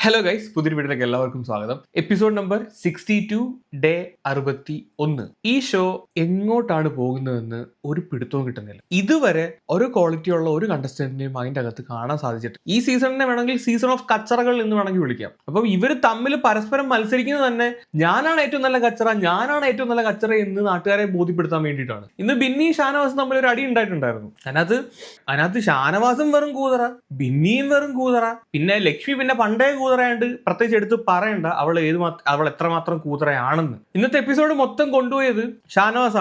Hello guys, പുതിയൊരു വീഡിയോയിലേക്ക് എല്ലാവർക്കും സ്വാഗതം. Episode number 62, day 61. ഈ ഷോ എങ്ങോട്ടാണ് പോകുന്നതെന്ന് ഒരു പിടുത്തവും കിട്ടുന്നില്ല. ഇതുവരെ ഒരു ക്വാളിറ്റിയുള്ള ഒരു കണ്ടസ്റ്റന്റിനെയും അതിൻ്റെ അകത്ത് കാണാൻ സാധിച്ചിട്ട് ഈ സീസണിനെ വേണമെങ്കിൽ സീസൺ ഓഫ് കച്ചറകൾ എന്ന് വേണമെങ്കിൽ വിളിക്കാം. അപ്പം ഇവർ തമ്മിൽ പരസ്പരം മത്സരിക്കുന്നത് തന്നെ ഞാനാണ് ഏറ്റവും നല്ല കച്ചറ എന്ന് നാട്ടുകാരെ ബോധ്യപ്പെടുത്താൻ വേണ്ടിയിട്ടാണ്. ഇന്ന് ബിന്നി ഷാനവാസും തമ്മിൽ ഒരു അടി ഉണ്ടായിട്ടുണ്ടായിരുന്നു. അതിനകത്ത് ഷാനവാസും വെറും കൂതറ, ബിന്നിയും വെറും കൂതറ, പിന്നെ ലക്ഷ്മി പിന്നെ പണ്ടേ കൂതറയാണ്ട് പ്രത്യേകിച്ച് എടുത്ത് പറയണ്ട അവൾ എത്രമാത്രം കൂതറയാണെന്ന്. ഇന്നത്തെ എപ്പിസോഡ് മൊത്തം കൊണ്ടുപോയത് ഷാനവാസ്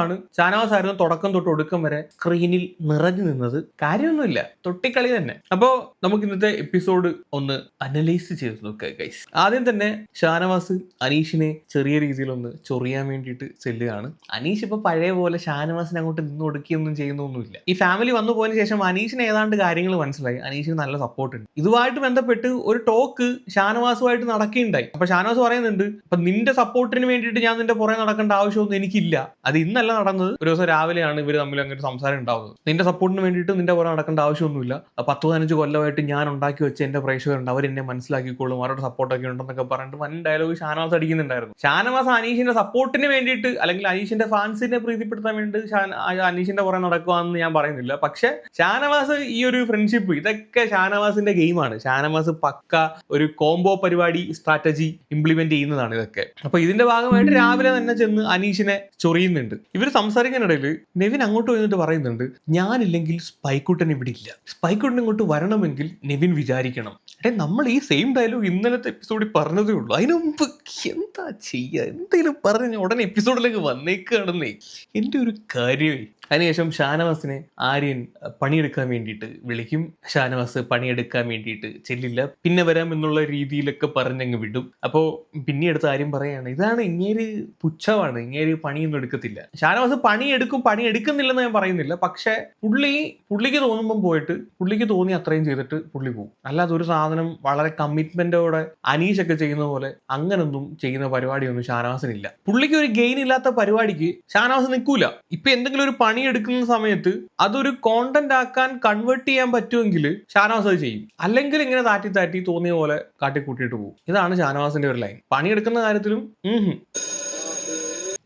ആയിരുന്നു തുടക്കം തൊട്ട് ഒടുക്കം വരെ സ്ക്രീനിൽ നിറഞ്ഞു നിന്നത്. കാര്യമൊന്നുമില്ല, തൊട്ടിക്കളി തന്നെ. അപ്പോ നമുക്ക് ഇന്നത്തെ എപ്പിസോഡ് ഒന്ന് അനലൈസ് ചെയ്ത് നോക്കുക ഗൈസ്. ആദ്യം തന്നെ ഷാനവാസ് അനീഷിനെ ചെറിയ രീതിയിൽ ഒന്ന് ചൊറിയാൻ വേണ്ടിയിട്ട് ചെല്ലുകയാണ്. അനീഷ് ഇപ്പൊ പഴയ പോലെ ഷാനവാസിനെ അങ്ങോട്ട് നിന്ന് ഒടുക്കിയൊന്നും ചെയ്യുന്നൊന്നുമില്ല. ഈ ഫാമിലി വന്നു പോയതിനു ശേഷം അനീഷിന് ഏതാണ്ട് കാര്യങ്ങൾ മനസ്സിലായി. അനീഷിന് നല്ല സപ്പോർട്ട് ഉണ്ട്. ഇതുമായിട്ട് ബന്ധപ്പെട്ട് ഒരു ടോക്ക് ഷാനവാസുമായിട്ട് നടക്കുകയുണ്ടായി. അപ്പൊ ഷാനവാസ് പറയുന്നുണ്ട്, അപ്പൊ നിന്റെ സപ്പോർട്ടിന് വേണ്ടിയിട്ട് ഞാൻ നിന്റെ പുറകെ നടക്കേണ്ട ആവശ്യമൊന്നും എനിക്കില്ല. അത് ഇന്നല്ല നടന്നത്, ഒരു ദിവസം രാവിലെയാണ് ഇവർ തമ്മിൽ അങ്ങനെ സംസാരം ഉണ്ടാവുന്നത്. നിന്റെ സപ്പോർട്ടിന് വേണ്ടിയിട്ട് നിന്റെ പുറകെ നടക്കേണ്ട ആവശ്യമൊന്നുമില്ല. 10-15 കൊല്ലമായിട്ട് ഞാൻ ഉണ്ടാക്കി വെച്ച എന്റെ പ്രേക്ഷകരുണ്ട്, അവരെന്നെ മനസ്സിലാക്കിക്കോളും, അവരുടെ സപ്പോർട്ടൊക്കെ ഉണ്ടെന്നൊക്കെ പറഞ്ഞിട്ട് വൻ ഡയലോഗ് ഷാനവാസ് അടിക്കുന്നുണ്ടായിരുന്നു. ഷാനവാസ് അനീഷിന്റെ സപ്പോർട്ടിന് വേണ്ടിയിട്ട് അല്ലെങ്കിൽ അനീഷിന്റെ ഫാൻസിനെ പ്രീതിപ്പെടുത്താൻ വേണ്ടി അനീഷിന്റെ പുറകെ നടക്കുവാന്ന് ഞാൻ പറയുന്നില്ല. പക്ഷെ ഷാനവാസ് ഈ ഒരു ഫ്രണ്ട്ഷിപ്പ് ഇതൊക്കെ ഷാനവാസിന്റെ ഗെയിമാണ്. ഷാനവാസ് പക്ക ഒരു കോംബോ പരിപാടി സ്ട്രാറ്റജി ഇംപ്ലിമെന്റ് ചെയ്യുന്നതാണ് ഇതൊക്കെ. അപ്പൊ ഇതിന്റെ ഭാഗമായിട്ട് രാവിലെ തന്നെ ചെന്ന് അനീഷിനെ ചൊറിയുന്നുണ്ട്. ഇവർ സംസാരിക്കുന്നിടയിൽ നെവിൻ അങ്ങോട്ട് വന്നിട്ട് പറയുന്നുണ്ട്, ഞാനില്ലെങ്കിൽ സ്പൈക്കുട്ടൻ ഇവിടെ ഇല്ല, സ്പൈക്കുട്ടൻ ഇങ്ങോട്ട് വരണമെങ്കിൽ നെവിൻ വിചാരിക്കണം. നമ്മൾ ഈ സെയിം ഡയലോഗ് ഇന്നലത്തെ എപ്പിസോഡിൽ പറഞ്ഞതേ ഉള്ളൂ. അതിനു മുമ്പ് എന്താ ചെയ്യുക, എന്തെങ്കിലും പറഞ്ഞ ഉടനെ എപ്പിസോഡിലേക്ക് വന്നേക്കുകയാണെന്നേ എന്റെ ഒരു കാര്യമേ. അതിനുശേഷം ഷാനവാസിനെ ആര്യൻ പണിയെടുക്കാൻ വേണ്ടിയിട്ട് വിളിക്കും. ഷാനവാസ് പണിയെടുക്കാൻ വേണ്ടിയിട്ട് ചെല്ലില്ല, പിന്നെ വരാം എന്നുള്ള രീതിയിലൊക്കെ പറഞ്ഞങ്ങ് വിടും. അപ്പോൾ പിന്നെ എടുത്ത് ആര്യം പറയാണ്, ഇതാണ് ഇങ്ങേര് പുച്ഛമാണ്, ഇങ്ങേര് പണിയൊന്നും എടുക്കത്തില്ല. ഷാനവാസ് പണി എടുക്കുന്നില്ലെന്ന് ഞാൻ പറയുന്നില്ല. പക്ഷെ പുള്ളിക്ക് തോന്നുമ്പം പോയിട്ട് പുള്ളിക്ക് തോന്നി അത്രയും ചെയ്തിട്ട് പുള്ളി പോകും. അല്ലാതെ ഒരു സാധനം വളരെ കമ്മിറ്റ്മെന്റോടെ അനീഷൊക്കെ ചെയ്യുന്ന പോലെ അങ്ങനൊന്നും ചെയ്യുന്ന പരിപാടിയൊന്നും ഷാനവാസിനില്ല. പുള്ളിക്ക് ഒരു ഗെയിൻ ഇല്ലാത്ത പരിപാടിക്ക് ഷാനവാസ് നിൽക്കൂല. ഇപ്പൊ എന്തെങ്കിലും ഒരു പണി എടുക്കുന്ന സമയത്ത് അതൊരു കോണ്ടന്റ് ആക്കാൻ കൺവേർട്ട് ചെയ്യാൻ പറ്റുമെങ്കിൽ ഷാനവാസ് അത് ചെയ്യും. അല്ലെങ്കിൽ ഇങ്ങനെ താറ്റി തോന്നിയ പോലെ കാട്ടിക്കൂട്ടിയിട്ട് പോകും. ഇതാണ് ഷാനവാസിന്റെ ഒരു ലൈൻ. പണിയെടുക്കുന്ന കാര്യത്തിലും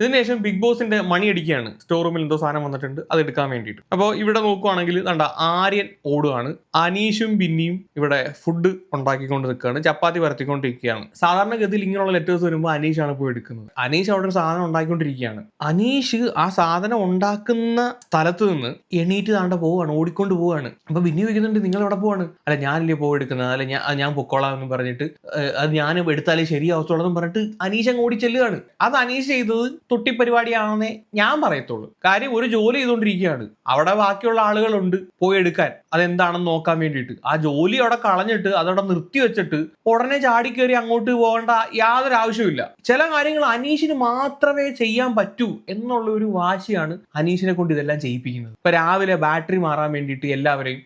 ഇതിനുശേഷം ബിഗ് ബോസിന്റെ മണി അടിക്കുകയാണ്. സ്റ്റോർ റൂമിൽ എന്തോ സാധനം വന്നിട്ടുണ്ട്, അത് എടുക്കാൻ വേണ്ടിയിട്ട്. അപ്പോൾ ഇവിടെ നോക്കുവാണെങ്കിൽ ആര്യൻ ഓടുകയാണ്. അനീഷും ബിന്നിയും ഇവിടെ ഫുഡ് ഉണ്ടാക്കിക്കൊണ്ട് നിൽക്കുകയാണ്, ചപ്പാത്തി പരത്തിക്കൊണ്ടിരിക്കുകയാണ്. സാധാരണഗതിയിൽ ഇങ്ങനെയുള്ള ലെറ്റേഴ്സ് വരുമ്പോൾ അനീഷാണ് പോയി എടുക്കുന്നത്. അനീഷ് അവിടെ ഒരു സാധനം ഉണ്ടാക്കിക്കൊണ്ടിരിക്കുകയാണ്. അനീഷ് ആ സാധനം ഉണ്ടാക്കുന്ന സ്ഥലത്ത് നിന്ന് എണീറ്റ് പോവാണ്, ഓടിക്കൊണ്ട് പോവാണ്. അപ്പൊ ബിന്നി ചോദിക്കുന്നുണ്ട്, നിങ്ങൾ എവിടെ പോവാണ്? അല്ല ഞാനില്ലേ പോയി എടുക്കുന്നത്, അല്ല ഞാൻ പൊക്കോളാം എന്ന് പറഞ്ഞിട്ട്, അത് ഞാൻ എടുത്താലേ ശരിയാവത്തുള്ളൂ എന്ന് പറഞ്ഞിട്ട് അനീഷ് അങ്ങ് ഓടി ചെല്ലുകയാണ്. അത് അനീഷ് ചെയ്തത് തൊട്ടിപ്പരിപാടിയാണെന്നേ ഞാൻ പറയത്തുള്ളൂ. കാര്യം ഒരു ജോലി ചെയ്തുകൊണ്ടിരിക്കുകയാണ്, അവിടെ ബാക്കിയുള്ള ആളുകളുണ്ട് പോയി എടുക്കാൻ, അതെന്താണെന്ന് നോക്കാൻ വേണ്ടിയിട്ട്. ആ ജോലി അവിടെ കളഞ്ഞിട്ട് അതവിടെ നിർത്തി വെച്ചിട്ട് ഉടനെ ചാടിക്കേറി അങ്ങോട്ട് പോകേണ്ട യാതൊരു ആവശ്യമില്ല. ചില കാര്യങ്ങൾ അനീഷിന് മാത്രമേ ചെയ്യാൻ പറ്റൂ എന്നുള്ള ഒരു വാശിയാണ് അനീഷിനെ കൊണ്ട് ഇതെല്ലാം ചെയ്യിപ്പിക്കുന്നത്. ഇപ്പൊ രാവിലെ ബാറ്ററി മാറാൻ വേണ്ടിയിട്ട് എല്ലാവരെയും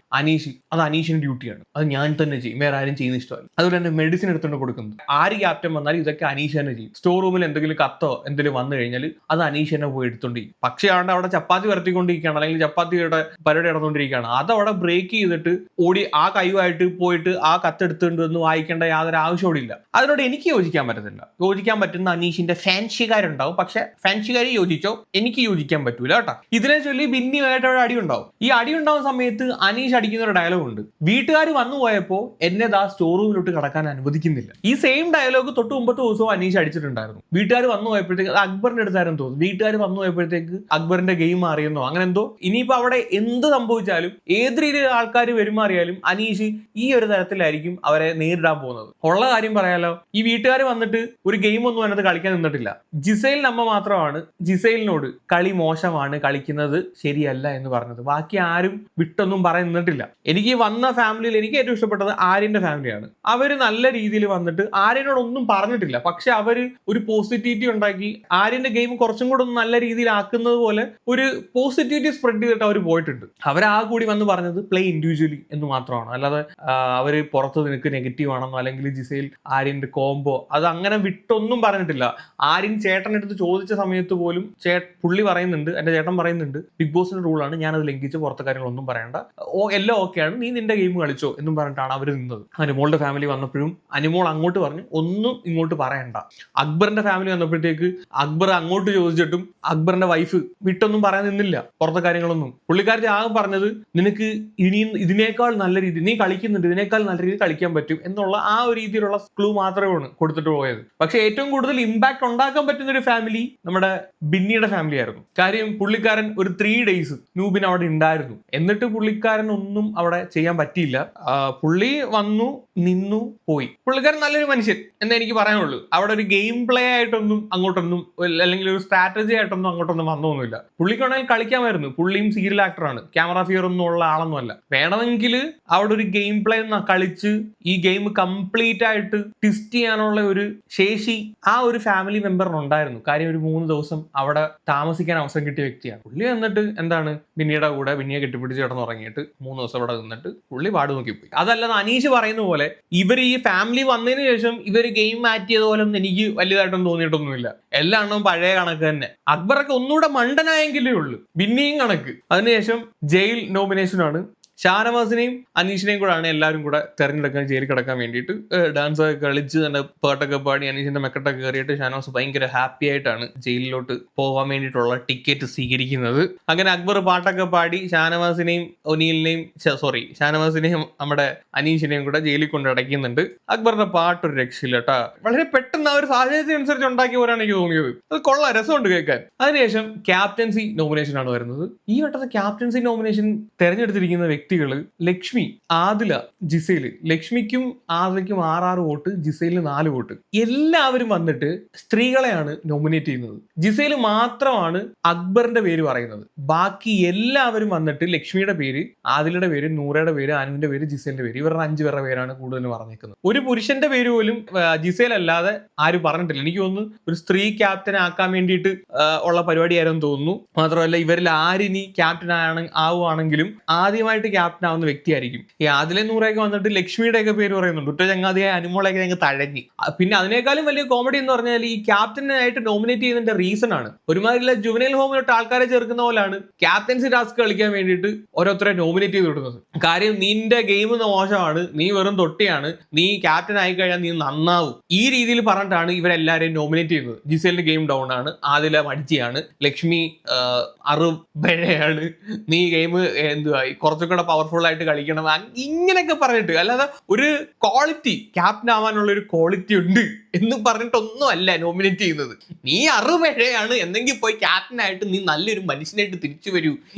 അത് അനീഷിന്റെ ഡ്യൂട്ടിയാണ്, അത് ഞാൻ തന്നെ ചെയ്യും, വേറെ ആരും ചെയ്യുന്ന ഇഷ്ടമല്ല. അതുപോലെ തന്നെ മെഡിസിൻ എടുത്തുകൊണ്ട് കൊടുക്കുന്നത്, ആര് ക്യാപ്റ്റൻ വന്നാലും ഇതൊക്കെ അനീഷ് തന്നെ ചെയ്യും. സ്റ്റോർ റൂമിൽ എന്തെങ്കിലും കത്തോ എന്തെങ്കിലും വന്നു കഴിഞ്ഞാൽ അത് അനീഷ് തന്നെ പോയി എടുത്തോണ്ടി. പക്ഷേ അവിടെ ചപ്പാത്തി വരത്തിക്കൊണ്ടിരിക്കുകയാണ്, അല്ലെങ്കിൽ ചപ്പാത്തിയുടെ പരിപാടി നടന്നുകൊണ്ടിരിക്കുകയാണ്. അതവിടെ ബ്രേക്ക് ചെയ്തിട്ട് ഓടി ആ കൈവായിട്ട് പോയിട്ട് ആ കത്തെടുത്തുകൊണ്ട് വന്ന് വായിക്കേണ്ട യാതൊരു ആവശ്യമില്ല. അതിനോട് എനിക്ക് യോജിക്കാൻ പറ്റത്തില്ല. യോജിക്കാൻ പറ്റുന്ന അനീഷിന്റെ ഫാൻഷിക്കാരുണ്ടാവും, പക്ഷെ ഫാൻഷിക്കാരി യോജിച്ചോ, എനിക്ക് യോജിക്കാൻ പറ്റൂല കേട്ടോ. ഇതിനെ ചൊല്ലി ബിന്നിയുമായിട്ട് അവിടെ അടി ഉണ്ടാവും. ഈ അടി ഉണ്ടാവുന്ന സമയത്ത് അനീഷ് അടിക്കുന്ന ഒരു ഡയലോഗ് ഉണ്ട്, വീട്ടുകാർ വന്നു പോയപ്പോ എന്നെ സ്റ്റോർ റൂമിലോട്ട് കടക്കാൻ അനുവദിക്കുന്നില്ല. ഈ സെയിം ഡയലോഗ് തൊട്ട് മുമ്പത്തെ ദിവസവും അനീഷ് അടിച്ചിട്ടുണ്ടായിരുന്നു. വീട്ടുകാർ വന്നു പോയപ്പോഴത്തേക്ക് അക്ബറിന്റെ അടുത്തായിരുന്നു തോന്നുന്നു. വീട്ടുകാർ വന്നു പോയപ്പോഴത്തേക്ക് അക്ബറിന്റെ ഗെയിം മാറിയെന്നോ അങ്ങനെ എന്തോ. ഇനിയിപ്പോ അവിടെ എന്ത് സംഭവിച്ചാലും ഏത് രീതിയിൽ ആൾക്കാർ പെരുമാറിയാലും അനീഷ് ഈ ഒരു തരത്തിലായിരിക്കും അവരെ നേരിടാൻ പോകുന്നത്. ഉള്ള കാര്യം പറയാലോ, ഈ വീട്ടുകാർ വന്നിട്ട് ഒരു ഗെയിം ഒന്നും അതിനകത്ത് കളിക്കാൻ നിന്നിട്ടില്ല. ജിസൈലിന്റെ അമ്മ മാത്രമാണ് ജിസൈലിനോട് കളി മോശമാണ്, കളിക്കുന്നത് ശരിയല്ല എന്ന് പറഞ്ഞത്. ബാക്കി ആരും വിട്ടൊന്നും പറയാൻ നിന്നിട്ടില്ല. എനിക്ക് വന്ന ഫാമിലിയിൽ എനിക്ക് ഏറ്റവും ഇഷ്ടപ്പെട്ടത് ആര്യന്റെ ഫാമിലിയാണ്. അവര് നല്ല രീതിയിൽ വന്നിട്ട് ആര്യനോടൊന്നും പറഞ്ഞിട്ടില്ല, പക്ഷെ അവര് ഒരു പോസിറ്റിവിറ്റി ഉണ്ടാക്കി ആര്യന്റെ ഗെയിം കുറച്ചും കൂടെ ഒന്ന് നല്ല രീതിയിൽ ആക്കുന്നത് പോലെ ഒരു പോസിറ്റിവിറ്റി സ്പ്രെഡ് ചെയ്തിട്ട് അവർ പോയിട്ടുണ്ട്. അവരാ കൂടി വന്ന് പറഞ്ഞത് പ്ലേ ഇൻഡിവിജ്വലി എന്ന് മാത്രമാണ്. അല്ലാതെ അവർ പുറത്ത് നിനക്ക് നെഗറ്റീവ് ആണെന്നോ അല്ലെങ്കിൽ ജിസയിൽ ആര്യന്റെ കോംബോ അത് അങ്ങനെ വിട്ടൊന്നും പറഞ്ഞിട്ടില്ല. ആര്യൻ ചേട്ടനെടുത്ത് ചോദിച്ച സമയത്ത് പോലും പുള്ളി പറയുന്നുണ്ട്, എന്റെ ചേട്ടൻ പറയുന്നുണ്ട്, ബിഗ് ബോസിന്റെ റൂളാണ്, ഞാനത് ലംഘിച്ച് പുറത്തെ കാര്യങ്ങളൊന്നും പറയണ്ട, എല്ലാം ഓക്കെയാണ്, നീ നിന്റെ ഗെയിം കളിച്ചോ എന്നും പറഞ്ഞിട്ടാണ് അവർ നിന്നത്. അനുമോളുടെ ഫാമിലി വന്നപ്പോഴും അനുമോൾ അങ്ങോട്ട് പറഞ്ഞു ഒന്നും ഇങ്ങോട്ട് പറയണ്ട. അക്ബറിന്റെ ഫാമിലി വന്നപ്പോഴത്തേക്ക് അക്ബർ അങ്ങോട്ട് ചോദിച്ചിട്ടും അക്ബറിന്റെ വൈഫ് വിട്ടൊന്നും പറയാൻ നിന്നില്ല പുറത്തെ കാര്യങ്ങളൊന്നും. പുള്ളിക്കാരത്തി ആകെ പറഞ്ഞത് നിനക്ക് ഇനിയും ഇതിനേക്കാൾ നല്ല രീതിയിൽ നീ കളിക്കുന്നുണ്ട്, ഇതിനേക്കാൾ നല്ല രീതിയിൽ കളിക്കാൻ പറ്റും എന്നുള്ള ആ ഒരു രീതിയിലുള്ള ക്ലൂ മാത്രമാണ് കൊടുത്തിട്ട് പോയത്. പക്ഷെ ഏറ്റവും കൂടുതൽ ഇമ്പാക്ട് ഉണ്ടാക്കാൻ പറ്റുന്ന ഒരു ഫാമിലി നമ്മുടെ ബിന്നിയുടെ ഫാമിലി ആയിരുന്നു. കാര്യം പുള്ളിക്കാരൻ ഒരു 3 days നൂബിന് അവിടെ ഉണ്ടായിരുന്നു, എന്നിട്ട് പുള്ളിക്കാരൻ ഒന്നും അവിടെ ചെയ്യാൻ പറ്റിയില്ല. പുള്ളി വന്നു നിന്നു പോയി. പുള്ളിക്കാരൻ നല്ലൊരു മനുഷ്യൻ എന്ന് എനിക്ക് പറയാനുള്ളൂ. അവിടെ ഒരു ഗെയിം പ്ലേ ആയിട്ടൊന്നും അങ്ങോട്ടൊന്നും അല്ലെങ്കിൽ ഒരു സ്ട്രാറ്റജി ആയിട്ടൊന്നും അങ്ങോട്ടൊന്നും വന്നൊന്നുമില്ല. പുള്ളിക്കാണെങ്കിൽ കളിക്കാമായിരുന്നു. പുള്ളിയും സീരിയൽ ആക്ടറാണ്, ക്യാമറ ഫിയർ ഒന്നും ഉള്ള ആളൊന്നും അല്ല. വേണമെങ്കിൽ അവിടെ ഒരു ഗെയിം പ്ലേ കളിച്ച് ഈ ഗെയിം കംപ്ലീറ്റ് ആയിട്ട് ട്വിസ്റ്റ് ചെയ്യാനുള്ള ഒരു ശേഷി ആ ഒരു ഫാമിലി മെമ്പറിനുണ്ടായിരുന്നു. കാര്യം ഒരു 3 ദിവസം അവിടെ താമസിക്കാൻ അവസരം കിട്ടിയ വ്യക്തിയാണ് പുള്ളി. എന്നിട്ട് എന്താണ് ബിന്നിയുടെ കൂടെ ബിന്നിയെ കെട്ടിപ്പിടിച്ച് കിടന്നുറങ്ങിയിട്ട് 3 ദിവസം അവിടെ നിന്നിട്ട് പുള്ളി പാട് നോക്കിപ്പോയി. അതല്ലാതെ അനീഷ് പറയുന്ന പോലെ ഇവർ ഈ ഫാമിലി വന്നതിന് ശേഷം ഇവർ ഗെയിം മാറ്റിയത് പോലെ ഒന്നും എനിക്ക് വലിയതായിട്ടൊന്നും തോന്നിയിട്ടൊന്നുമില്ല. എല്ലാം പഴയ കണക്ക് തന്നെ. അക്ബറൊക്കെ ഒന്നുകൂടെ മണ്ടനായെങ്കിലേ ഉള്ളൂ. ബിന്നിയും കണക്ക്. അതിനുശേഷം ജയിൽ നോമിനേഷനാണ്. ഷാനവാസിനെയും അനീഷിനെയും കൂടെയാണ് എല്ലാവരും കൂടെ തെരഞ്ഞെടുക്കാൻ ജയിലിൽ കിടക്കാൻ വേണ്ടിയിട്ട് ഡാൻസ് ഒക്കെ കളിച്ച് തന്നെ പാട്ടൊക്കെ പാടി അനീഷിന്റെ മെക്കട്ടൊക്കെ കയറിയിട്ട് ഷാനവാസ് ഭയങ്കര ഹാപ്പി ആയിട്ടാണ് ജയിലിലോട്ട് പോകാൻ വേണ്ടിയിട്ടുള്ള ടിക്കറ്റ് സ്വീകരിക്കുന്നത്. അങ്ങനെ അക്ബർ പാട്ടൊക്കെ പാടി ഷാനവാസിനെയും നമ്മുടെ അനീഷിനെയും കൂടെ ജയിലിൽ കൊണ്ട് അടയ്ക്കുന്നുണ്ട്. അക്ബറിന്റെ പാട്ടൊരു രക്ഷയില്ല കേട്ടാ. വളരെ പെട്ടെന്ന് ആ ഒരു സാഹചര്യത്തിനനുസരിച്ച് ഉണ്ടാക്കിയ പോലെയാണ് എനിക്ക് തോന്നിയത്. അത് കൊള്ളാം, രസമുണ്ട് കേൾക്കാൻ. അതിനുശേഷം ക്യാപ്റ്റൻസി നോമിനേഷൻ ആണ് വരുന്നത്. ഈ വട്ടത്തെ ക്യാപ്റ്റൻസി നോമിനേഷൻ തെരഞ്ഞെടുത്തിരിക്കുന്ന വ്യക്തികള് ലക്ഷ്മി, ആദില, ജിസേല്. ലക്ഷ്മിക്കും ആദിലയ്ക്കും 6 വോട്ട്, ജിസേലിന് 4 വോട്ട്. എല്ലാവരും വന്നിട്ട് സ്ത്രീകളെയാണ് നോമിനേറ്റ് ചെയ്യുന്നത്. ജിസേല് മാത്രമാണ് അക്ബറിന്റെ പേര് പറയുന്നത്. ബാക്കി എല്ലാവരും വന്നിട്ട് ലക്ഷ്മിയുടെ പേര്, ആദിലയുടെ പേര്, നൂറയുടെ പേര്, അനുവിന്റെ പേര്, ജിസേലിന്റെ പേര്, ഇവരുടെ 5 പേരുടെ പേരാണ് കൂടുതൽ പറഞ്ഞേക്കുന്നത്. ഒരു പുരുഷന്റെ പേര് പോലും ജിസേൽ അല്ലാതെ ആരും പറഞ്ഞിട്ടില്ല. എനിക്ക് തോന്നുന്നു ഒരു സ്ത്രീ ക്യാപ്റ്റൻ ആക്കാൻ വേണ്ടിയിട്ട് ഉള്ള പരിപാടിയായിരുന്നു തോന്നുന്നു. മാത്രമല്ല ഇവരിൽ ആരിനി ക്യാപ്റ്റൻ ആവുകയാണെങ്കിലും ആദ്യമായിട്ട് ക്യാപ്റ്റൻ ആവുന്ന വ്യക്തിയായിരിക്കും. ഈ ആദിലെ നൂറയൊക്കെ വന്നിട്ട് ലക്ഷ്മിയുടെ ഒക്കെ പേര് പറയുന്നുണ്ട്. ഒറ്റ ചങ്ങാതിയായ അനുമോളൊക്കെ ഞങ്ങൾ തഴഞ്ഞി. പിന്നെ അതിനേക്കാളും വലിയ കോമഡി എന്ന് പറഞ്ഞാൽ ഈ ക്യാപ്റ്റനായിട്ട് നോമിനേറ്റ് ചെയ്യുന്നതിന്റെ റീസൺ ആണ്. ഒരുമാതിരി ജുവനൈൽ ഹോമിലോട്ട് ആൾക്കാരെ ചേർക്കുന്ന പോലാണ് ക്യാപ്റ്റൻസി ടാസ്ക് കളിക്കാൻ വേണ്ടിയിട്ട് ഓരോരുത്തരെ നോമിനേറ്റ് ചെയ്ത് വിടുന്നത്. കാര്യം നിന്റെ ഗെയിം മോശമാണ്, നീ വെറും തൊട്ടിയാണ്, നീ ക്യാപ്റ്റൻ ആയി കഴിഞ്ഞാൽ നീ നന്നാവും, ഈ രീതിയിൽ പറഞ്ഞിട്ടാണ് ഇവരെല്ലാരെയും നോമിനേറ്റ് ചെയ്യുന്നത്. ജിസേലിന്റെ ഗെയിം ഡൗൺ ആണ്, ആദില മടിച്ചിയാണ്, ലക്ഷ്മി അറുബഴയാണ്, നീ ഗെയിം എന്തുവായി കുറച്ചുകൂടെ പവർഫുൾ ആയിട്ട് കളിക്കണം, ഇങ്ങനെയൊക്കെ പറഞ്ഞിട്ട്. അല്ലാതെ ഒരു ക്വാളിറ്റി, ക്യാപ്റ്റൻ ആവാനുള്ള ഒരു ക്വാളിറ്റി ഉണ്ട് എന്ന് പറഞ്ഞിട്ടൊന്നും അല്ല നോമിനേറ്റ് ചെയ്യുന്നത്. നീ അറുപഴയാണ് എന്നെങ്കിൽ പോയി ക്യാപ്റ്റൻ ആയിട്ട് നീ നല്ലൊരു മനുഷ്യനായിട്ട് തിരിച്ചു വരൂ.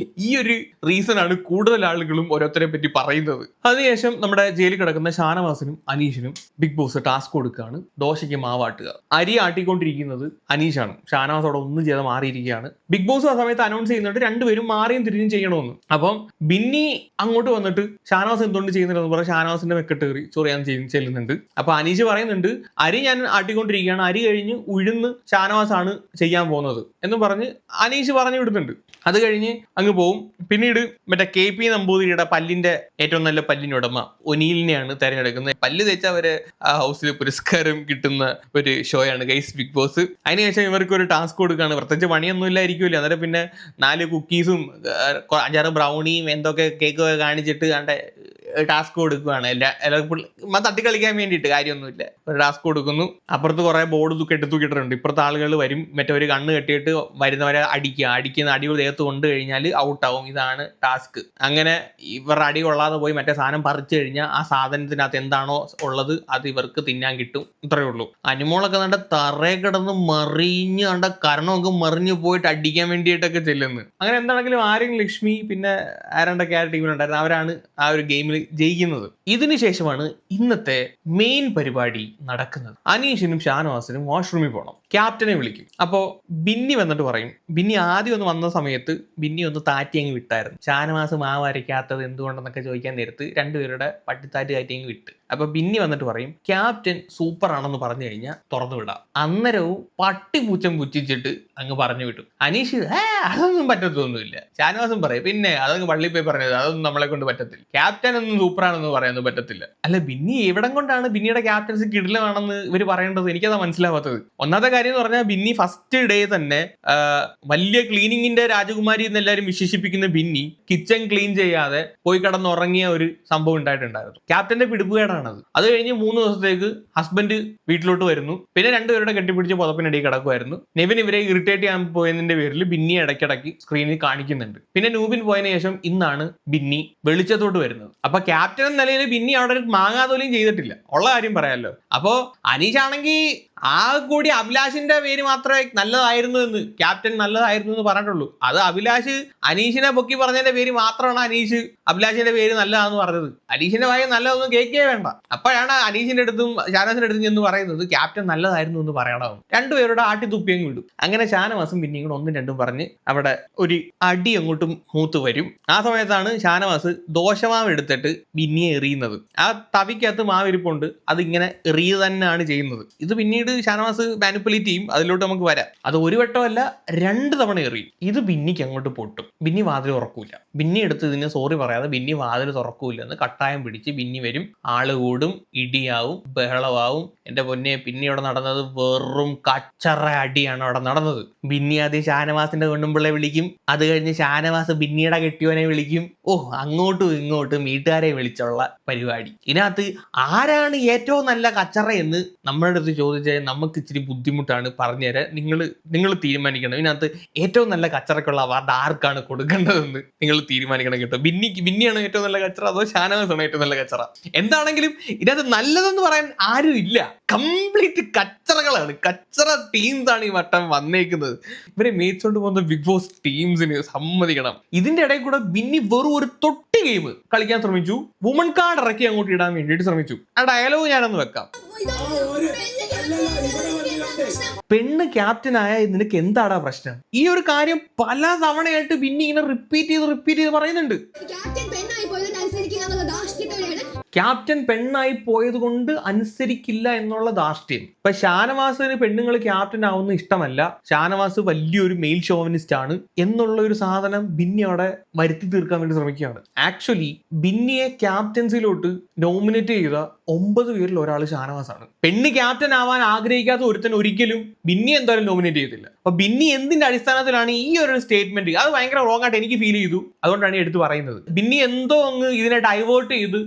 ഈ ഒരു റീസൺ ആണ് കൂടുതൽ ആളുകളും ഓരോരുത്തരെ പറ്റി പറയുന്നത്. അതിനുശേഷം നമ്മുടെ ജയിലിൽ കിടക്കുന്ന ഷാനവാസിനും അനീഷിനും ബിഗ് ബോസ് ടാസ്ക് കൊടുക്കുകയാണ്, ദോശയ്ക്ക് മാവാട്ടുക. അരി ആട്ടിക്കൊണ്ടിരിക്കുന്നത് അനീഷാണ്. ഷാനവാസ് അവിടെ ഒന്നും ചെയ്ത് മാറിയിരിക്കുകയാണ്. ബിഗ് ബോസ് ആ സമയത്ത് അനൗൺസ് ചെയ്യുന്നുണ്ട് രണ്ടുപേരും മാറിയും തിരിഞ്ഞും ചെയ്യണമെന്ന്. അപ്പം ബിന്നി അങ്ങോട്ട് വന്നിട്ട് ഷാനവാസ് എന്തുകൊണ്ട് ചെയ്യുന്നില്ലെന്ന് പറഞ്ഞാൽ ഷാനവാസിന്റെ മെക്കെട്ട് കയറി ചൊറിയാൻ ചെല്ലുന്നുണ്ട്. അപ്പൊ അനീഷ് പറയുന്നുണ്ട് അരി ഞാൻ ആട്ടിക്കൊണ്ടിരിക്കുകയാണ്, അരി കഴിഞ്ഞ് ഉഴുന്ന് ഷാനവാസ് ആണ് ചെയ്യാൻ പോകുന്നത് എന്ന് പറഞ്ഞ് അനീഷ് പറഞ്ഞു വിടുന്നുണ്ട്. അത് കഴിഞ്ഞ് അങ്ങ് പോവും. പിന്നീട് മറ്റേ KP നമ്പൂതിരിയുടെ പല്ലിന്റെ ഏറ്റവും നല്ല പല്ലിനുടമ ഒനീലിനെയാണ് തെരഞ്ഞെടുക്കുന്നത്. പല്ല് തേച്ച അവരെ ആ ഹൗസിൽ പുരസ്കാരം കിട്ടുന്ന ഒരു ഷോയാണ് ഗൈസ് ബിഗ് ബോസ്. അതിനുശേഷം ഇവർക്ക് ഒരു ടാസ്ക് കൊടുക്കുകയാണ്. പ്രത്യേകിച്ച് പണിയൊന്നും ഇല്ലായിരിക്കുമല്ലോ. അന്നേരം പിന്നെ 4 കുക്കീസും 5-6 ബ്രൗണിയും എന്തൊക്കെ കേക്കൊക്കെ കാണിച്ചിട്ട് കണ്ട ടാസ്ക് കൊടുക്കുകയാണ്. എല്ലാവർക്കും തട്ടിക്കളിക്കാൻ വേണ്ടിയിട്ട്, കാര്യമൊന്നുമില്ല. ഒരു ടാസ്ക് കൊടുക്കുന്നു. അപ്പുറത്ത് കുറെ ബോർഡ് കെട്ടിത്തൂക്കിയിട്ടുണ്ട്. ഇപ്പുറത്തെ ആളുകൾ വരും, മറ്റൊരു കണ്ണ് കെട്ടിയിട്ട് വരുന്നവരെ അടിക്കുന്ന അടി ദേഹത്ത് കൊണ്ട് കഴിഞ്ഞാൽ ഔട്ടാവും. ഇതാണ് ടാസ്ക്. അങ്ങനെ ഇവരുടെ അടി കൊള്ളാതെ പോയി മറ്റേ സാധനം പറിച്ചു കഴിഞ്ഞാൽ ആ സാധനത്തിനകത്ത് എന്താണോ ഉള്ളത് അത് ഇവർക്ക് തിന്നാൻ കിട്ടും. ഇത്രയേ ഉള്ളൂ. അനുമോളൊക്കെ കണ്ട തറയെ കിടന്ന് മറിഞ്ഞ് കണ്ട കരണമൊക്കെ മറിഞ്ഞു പോയിട്ട് അടിക്കാൻ വേണ്ടിയിട്ടൊക്കെ ചെല്ലുന്നു. അങ്ങനെ എന്താണെങ്കിലും ആരും ലക്ഷ്മി പിന്നെ ആരണ്ടൊക്കെ ആ ടീമിലുണ്ടായിരുന്നു, അവരാണ് ആ ഒരു ഗെയിമിൽ ജയിക്കുന്നത്. ഇതിനുശേഷമാണ് ഇന്നത്തെ മെയിൻ പരിപാടി നടക്കുന്നത്. അനീഷിനും ഷാനവാസിനും വാഷ്റൂമിൽ പോകണം. ക്യാപ്റ്റനെ വിളിക്കും. അപ്പോൾ ബിന്നി വന്നിട്ട് പറയും, ബിന്നി ആദ്യം ഒന്ന് വന്ന സമയത്ത് ബിന്നി ഒന്ന് താറ്റി അങ്ങ് വിട്ടായിരുന്നു. ഷാനവാസ് മാവ് അരയ്ക്കാത്തത് എന്തുകൊണ്ടെന്നൊക്കെ ചോദിക്കാൻ നേരത്ത് രണ്ടുപേരുടെ പട്ടിത്താറ്റ് കാറ്റി അങ്ങ് വിട്ട്. അപ്പൊ ബിന്നി വന്നിട്ട് പറയും ക്യാപ്റ്റൻ സൂപ്പർ ആണെന്ന് പറഞ്ഞു കഴിഞ്ഞാൽ തുറന്നു വിടാം. അന്നേരവും പട്ടി പൂച്ചം പുച്ഛിച്ചിട്ട് അങ്ങ് പറഞ്ഞു വിട്ടു. അനീഷ് അതൊന്നും പറ്റത്തൊന്നുമില്ല. ഷാനവാസും പറയും പിന്നെ അതങ്ങ് പള്ളി പോയി പറഞ്ഞത്, അതൊന്നും നമ്മളെ കൊണ്ട് പറ്റത്തില്ല, ക്യാപ്റ്റൻ ഒന്നും സൂപ്പറാണെന്ന് പറയാനൊന്നും പറ്റത്തില്ല. അല്ല ബിന്നി എവിടം കൊണ്ടാണ് ബിന്നിയുടെ ക്യാപ്റ്റൻസി കിടിലമാണെന്ന് ഇവർ പറയേണ്ടത്? എനിക്കതാ മനസ്സിലാവാത്തത്. ഒന്നാമത്തെ കാര്യം എന്ന് പറഞ്ഞാൽ ബിന്നി ഫസ്റ്റ് ഡേ തന്നെ വലിയ ക്ലീനിങ്ങിന്റെ രാജകുമാരി എന്ന് എല്ലാവരും വിശേഷിപ്പിക്കുന്ന ബിന്നി കിച്ചൺ ക്ലീൻ ചെയ്യാതെ പോയി കിടന്നുറങ്ങിയ ഒരു സംഭവം ഉണ്ടായിട്ടുണ്ടായിരുന്നു. ക്യാപ്റ്റന്റെ പിടിപ്പുകേടാണത്. അത് കഴിഞ്ഞ് 3 ദിവസത്തേക്ക് ഹസ്ബൻഡ് വീട്ടിലോട്ട് വരുന്നു. പിന്നെ രണ്ടുപേരുടെ കെട്ടിപ്പിടിച്ച് പുതപ്പിനടിയിൽ കിടക്കുമായിരുന്നു. നെവിൻ ഇവരെ ഇറിറ്റേറ്റ് ചെയ്യാൻ പോയതിന്റെ പേരിൽ ബിന്നി ഇടയ്ക്കിടയ്ക്ക് സ്ക്രീനിൽ കാണിക്കുന്നുണ്ട്. പിന്നെ നൂബിൻ പോയതിനു ശേഷം ഇന്നാണ് ബിന്നി വെളിച്ചത്തോട്ട് വരുന്നത്. അപ്പൊ ക്യാപ്റ്റൻ എന്ന നിലയിൽ ബിന്നി അവിടെ ഒരു മാങ്ങാതോലിയും ചെയ്തിട്ടില്ല, ഉള്ള കാര്യം പറയാമല്ലോ. അപ്പോ അനീഷ് ആണെങ്കിൽ ആ കൂടി അഭിലാഷിന്റെ പേര് മാത്രമേ നല്ലതായിരുന്നു എന്ന്, ക്യാപ്റ്റൻ നല്ലതായിരുന്നു എന്ന് പറഞ്ഞിട്ടുള്ളൂ. അത് അഭിലാഷ് അനീഷിനെ പൊക്കി പറഞ്ഞതിന്റെ പേര് മാത്രമാണ് അനീഷ് അഭിലാഷിന്റെ പേര് നല്ലതാന്ന് പറഞ്ഞത്. അനീഷിന്റെ വായ നല്ലതൊന്നും കേൾക്കേ വേണ്ട. അപ്പോഴാണ് അനീഷിന്റെ അടുത്തും ഷാനവാസിന്റെ അടുത്തും എന്ന് പറയുന്നത് ക്യാപ്റ്റൻ നല്ലതായിരുന്നു എന്ന് പറയണം. രണ്ടുപേരുടെ ആട്ടി തുപ്പിയങ്ങ് വിടും. അങ്ങനെ ഷാനവാസും പിന്നെയും കൂടെ 1 2 പറഞ്ഞ് അവിടെ ഒരു അടി അങ്ങോട്ടും മൂത്ത് വരും. ആ സമയത്താണ് ഷാനവാസ് ദോശമാവ് എടുത്തിട്ട് ബിന്നിയെ എറിയുന്നത്. ആ തവിക്കകത്ത് മാവിരിപ്പുണ്ട്, അതിങ്ങനെ എറിയുക തന്നെയാണ് ചെയ്യുന്നത്. ഇത് പിന്നീട് ഷാനവാസ് മാനിപ്പുലേറ്റ് ചെയ്യും, അതിലോട്ട് നമുക്ക് വരാം. അത് ഒരു വട്ടമല്ല 2 തവണ എറിയും. ഇത് ബിന്നിക്ക് അങ്ങോട്ട് പൊട്ടും. ബിന്നി വാതിൽ തുറക്കൂല. ബിന്നി എടുത്ത് ഇതിന് സോറി പറയാതെ ബിന്നി വാതിൽ തുറക്കൂല എന്ന് കട്ടായം പിടിച്ച് ബിന്നി വരും. ആള് കൂടും, ഇടിയാവും, ബഹളമാവും. എന്റെ പൊന്നെ, പിന്നെ ഇവിടെ നടന്നത് വെറും കച്ചറ അടിയാണ് അവിടെ നടന്നത്. ബിന്നി ആദ്യം ഷാനവാസിന്റെ പെണ്ണുമ്പിള്ളെ വിളിക്കും, അത് കഴിഞ്ഞ് ഷാനവാസ് ബിന്നിയുടെ കെട്ടിയോനെ വിളിക്കും. അങ്ങോട്ടും ഇങ്ങോട്ടും വീട്ടുകാരെ വിളിച്ചുള്ള പരിപാടി. ഇതിനകത്ത് ആരാണ് ഏറ്റവും നല്ല കച്ചറ എന്ന് നമ്മുടെ അടുത്ത് ചോദിച്ചാൽ നമുക്ക് ഇച്ചിരി ബുദ്ധിമുട്ടാണ് പറഞ്ഞുതരാൻ. നിങ്ങൾ തീരുമാനിക്കണം. ഇതിനകത്ത് ഏറ്റവും നല്ല കച്ചറക്കുള്ള അവാർഡ് ആർക്കാണ് കൊടുക്കേണ്ടതെന്ന് നിങ്ങൾ തീരുമാനിക്കണം കേട്ടോ. ബിന്നിയാണ് ഏറ്റവും നല്ല കച്ചറ അതോ ഷാനവാസാണ് ഏറ്റവും നല്ല കച്ചറ? എന്താണെങ്കിലും ഇതിനകത്ത് നല്ലതെന്ന് പറയാൻ ആരും ഇല്ല. കംപ്ലീറ്റ് കച്ചറകളാണ്, കച്ചറ ടീംസ് ആണ് ഈ വട്ടം വന്നേക്കുന്നത്. ഇവരെ മേടിച്ചോണ്ട് പോകുന്ന ബിഗ് ബോസ് ടീംസിന് സമ്മതിക്കണം. ഇതിന്റെ ഇടയിൽ കൂടെ ബിന്നി വെറും ഒരു തൊട്ടി ഗെയിം കളിക്കാൻ ശ്രമിച്ചു. വുമൺ കാർഡ് ഇറക്കി അങ്ങോട്ട് ഇടാൻ വേണ്ടിയിട്ട് ശ്രമിച്ചു. ആ ഡയലോഗ് ഞാനൊന്ന് വെക്കാം. പെണ്ണ് ക്യാപ്റ്റനായ നിനക്ക് എന്താടാ പ്രശ്നം? ഈ ഒരു കാര്യം പല തവണയായിട്ട് ബിന്നി ഇങ്ങനെ റിപ്പീറ്റ് ചെയ്ത് പറയുന്നുണ്ട്. ക്യാപ്റ്റൻ പെണ്ണായി പോയത് കൊണ്ട് അനുസരിക്കില്ല എന്നുള്ള ധാർഷ്ട്യം. ഇപ്പൊ ഷാനവാസിന് പെണ്ണുങ്ങൾ ക്യാപ്റ്റൻ ആവുന്ന ഇഷ്ടമല്ല, ഷാനവാസ് വലിയൊരു മെയിൽ ഷോവനിസ്റ്റ് ആണ് എന്നുള്ള ഒരു സാധനം ബിന്നി അവിടെ വരുത്തി തീർക്കാൻ വേണ്ടി ശ്രമിക്കുകയാണ്. ആക്ച്വലി ബിന്നിയെ ക്യാപ്റ്റൻസിലോട്ട് നോമിനേറ്റ് ചെയ്ത 9 പേരിൽ ഒരാൾ ഷാനവാസാണ്. പെണ്ണ് ക്യാപ്റ്റൻ ആവാൻ ആഗ്രഹിക്കാത്ത ഒരുത്തൻ ഒരിക്കലും ബിന്നി എന്തായാലും നോമിനേറ്റ് ചെയ്തില്ല. അപ്പൊ ബിന്നി എന്തിന്റെ അടിസ്ഥാനത്തിലാണ് ഈ ഒരു സ്റ്റേറ്റ്മെന്റ്? അത് ഭയങ്കര റോങ് ആയിട്ട് എനിക്ക് ഫീൽ ചെയ്തു. അതുകൊണ്ടാണ് എടുത്ത് പറയുന്നത്. ബിന്നി എന്തോ അങ്ങ് ഇതിനെ ഡൈവേർട്ട് ചെയ്ത്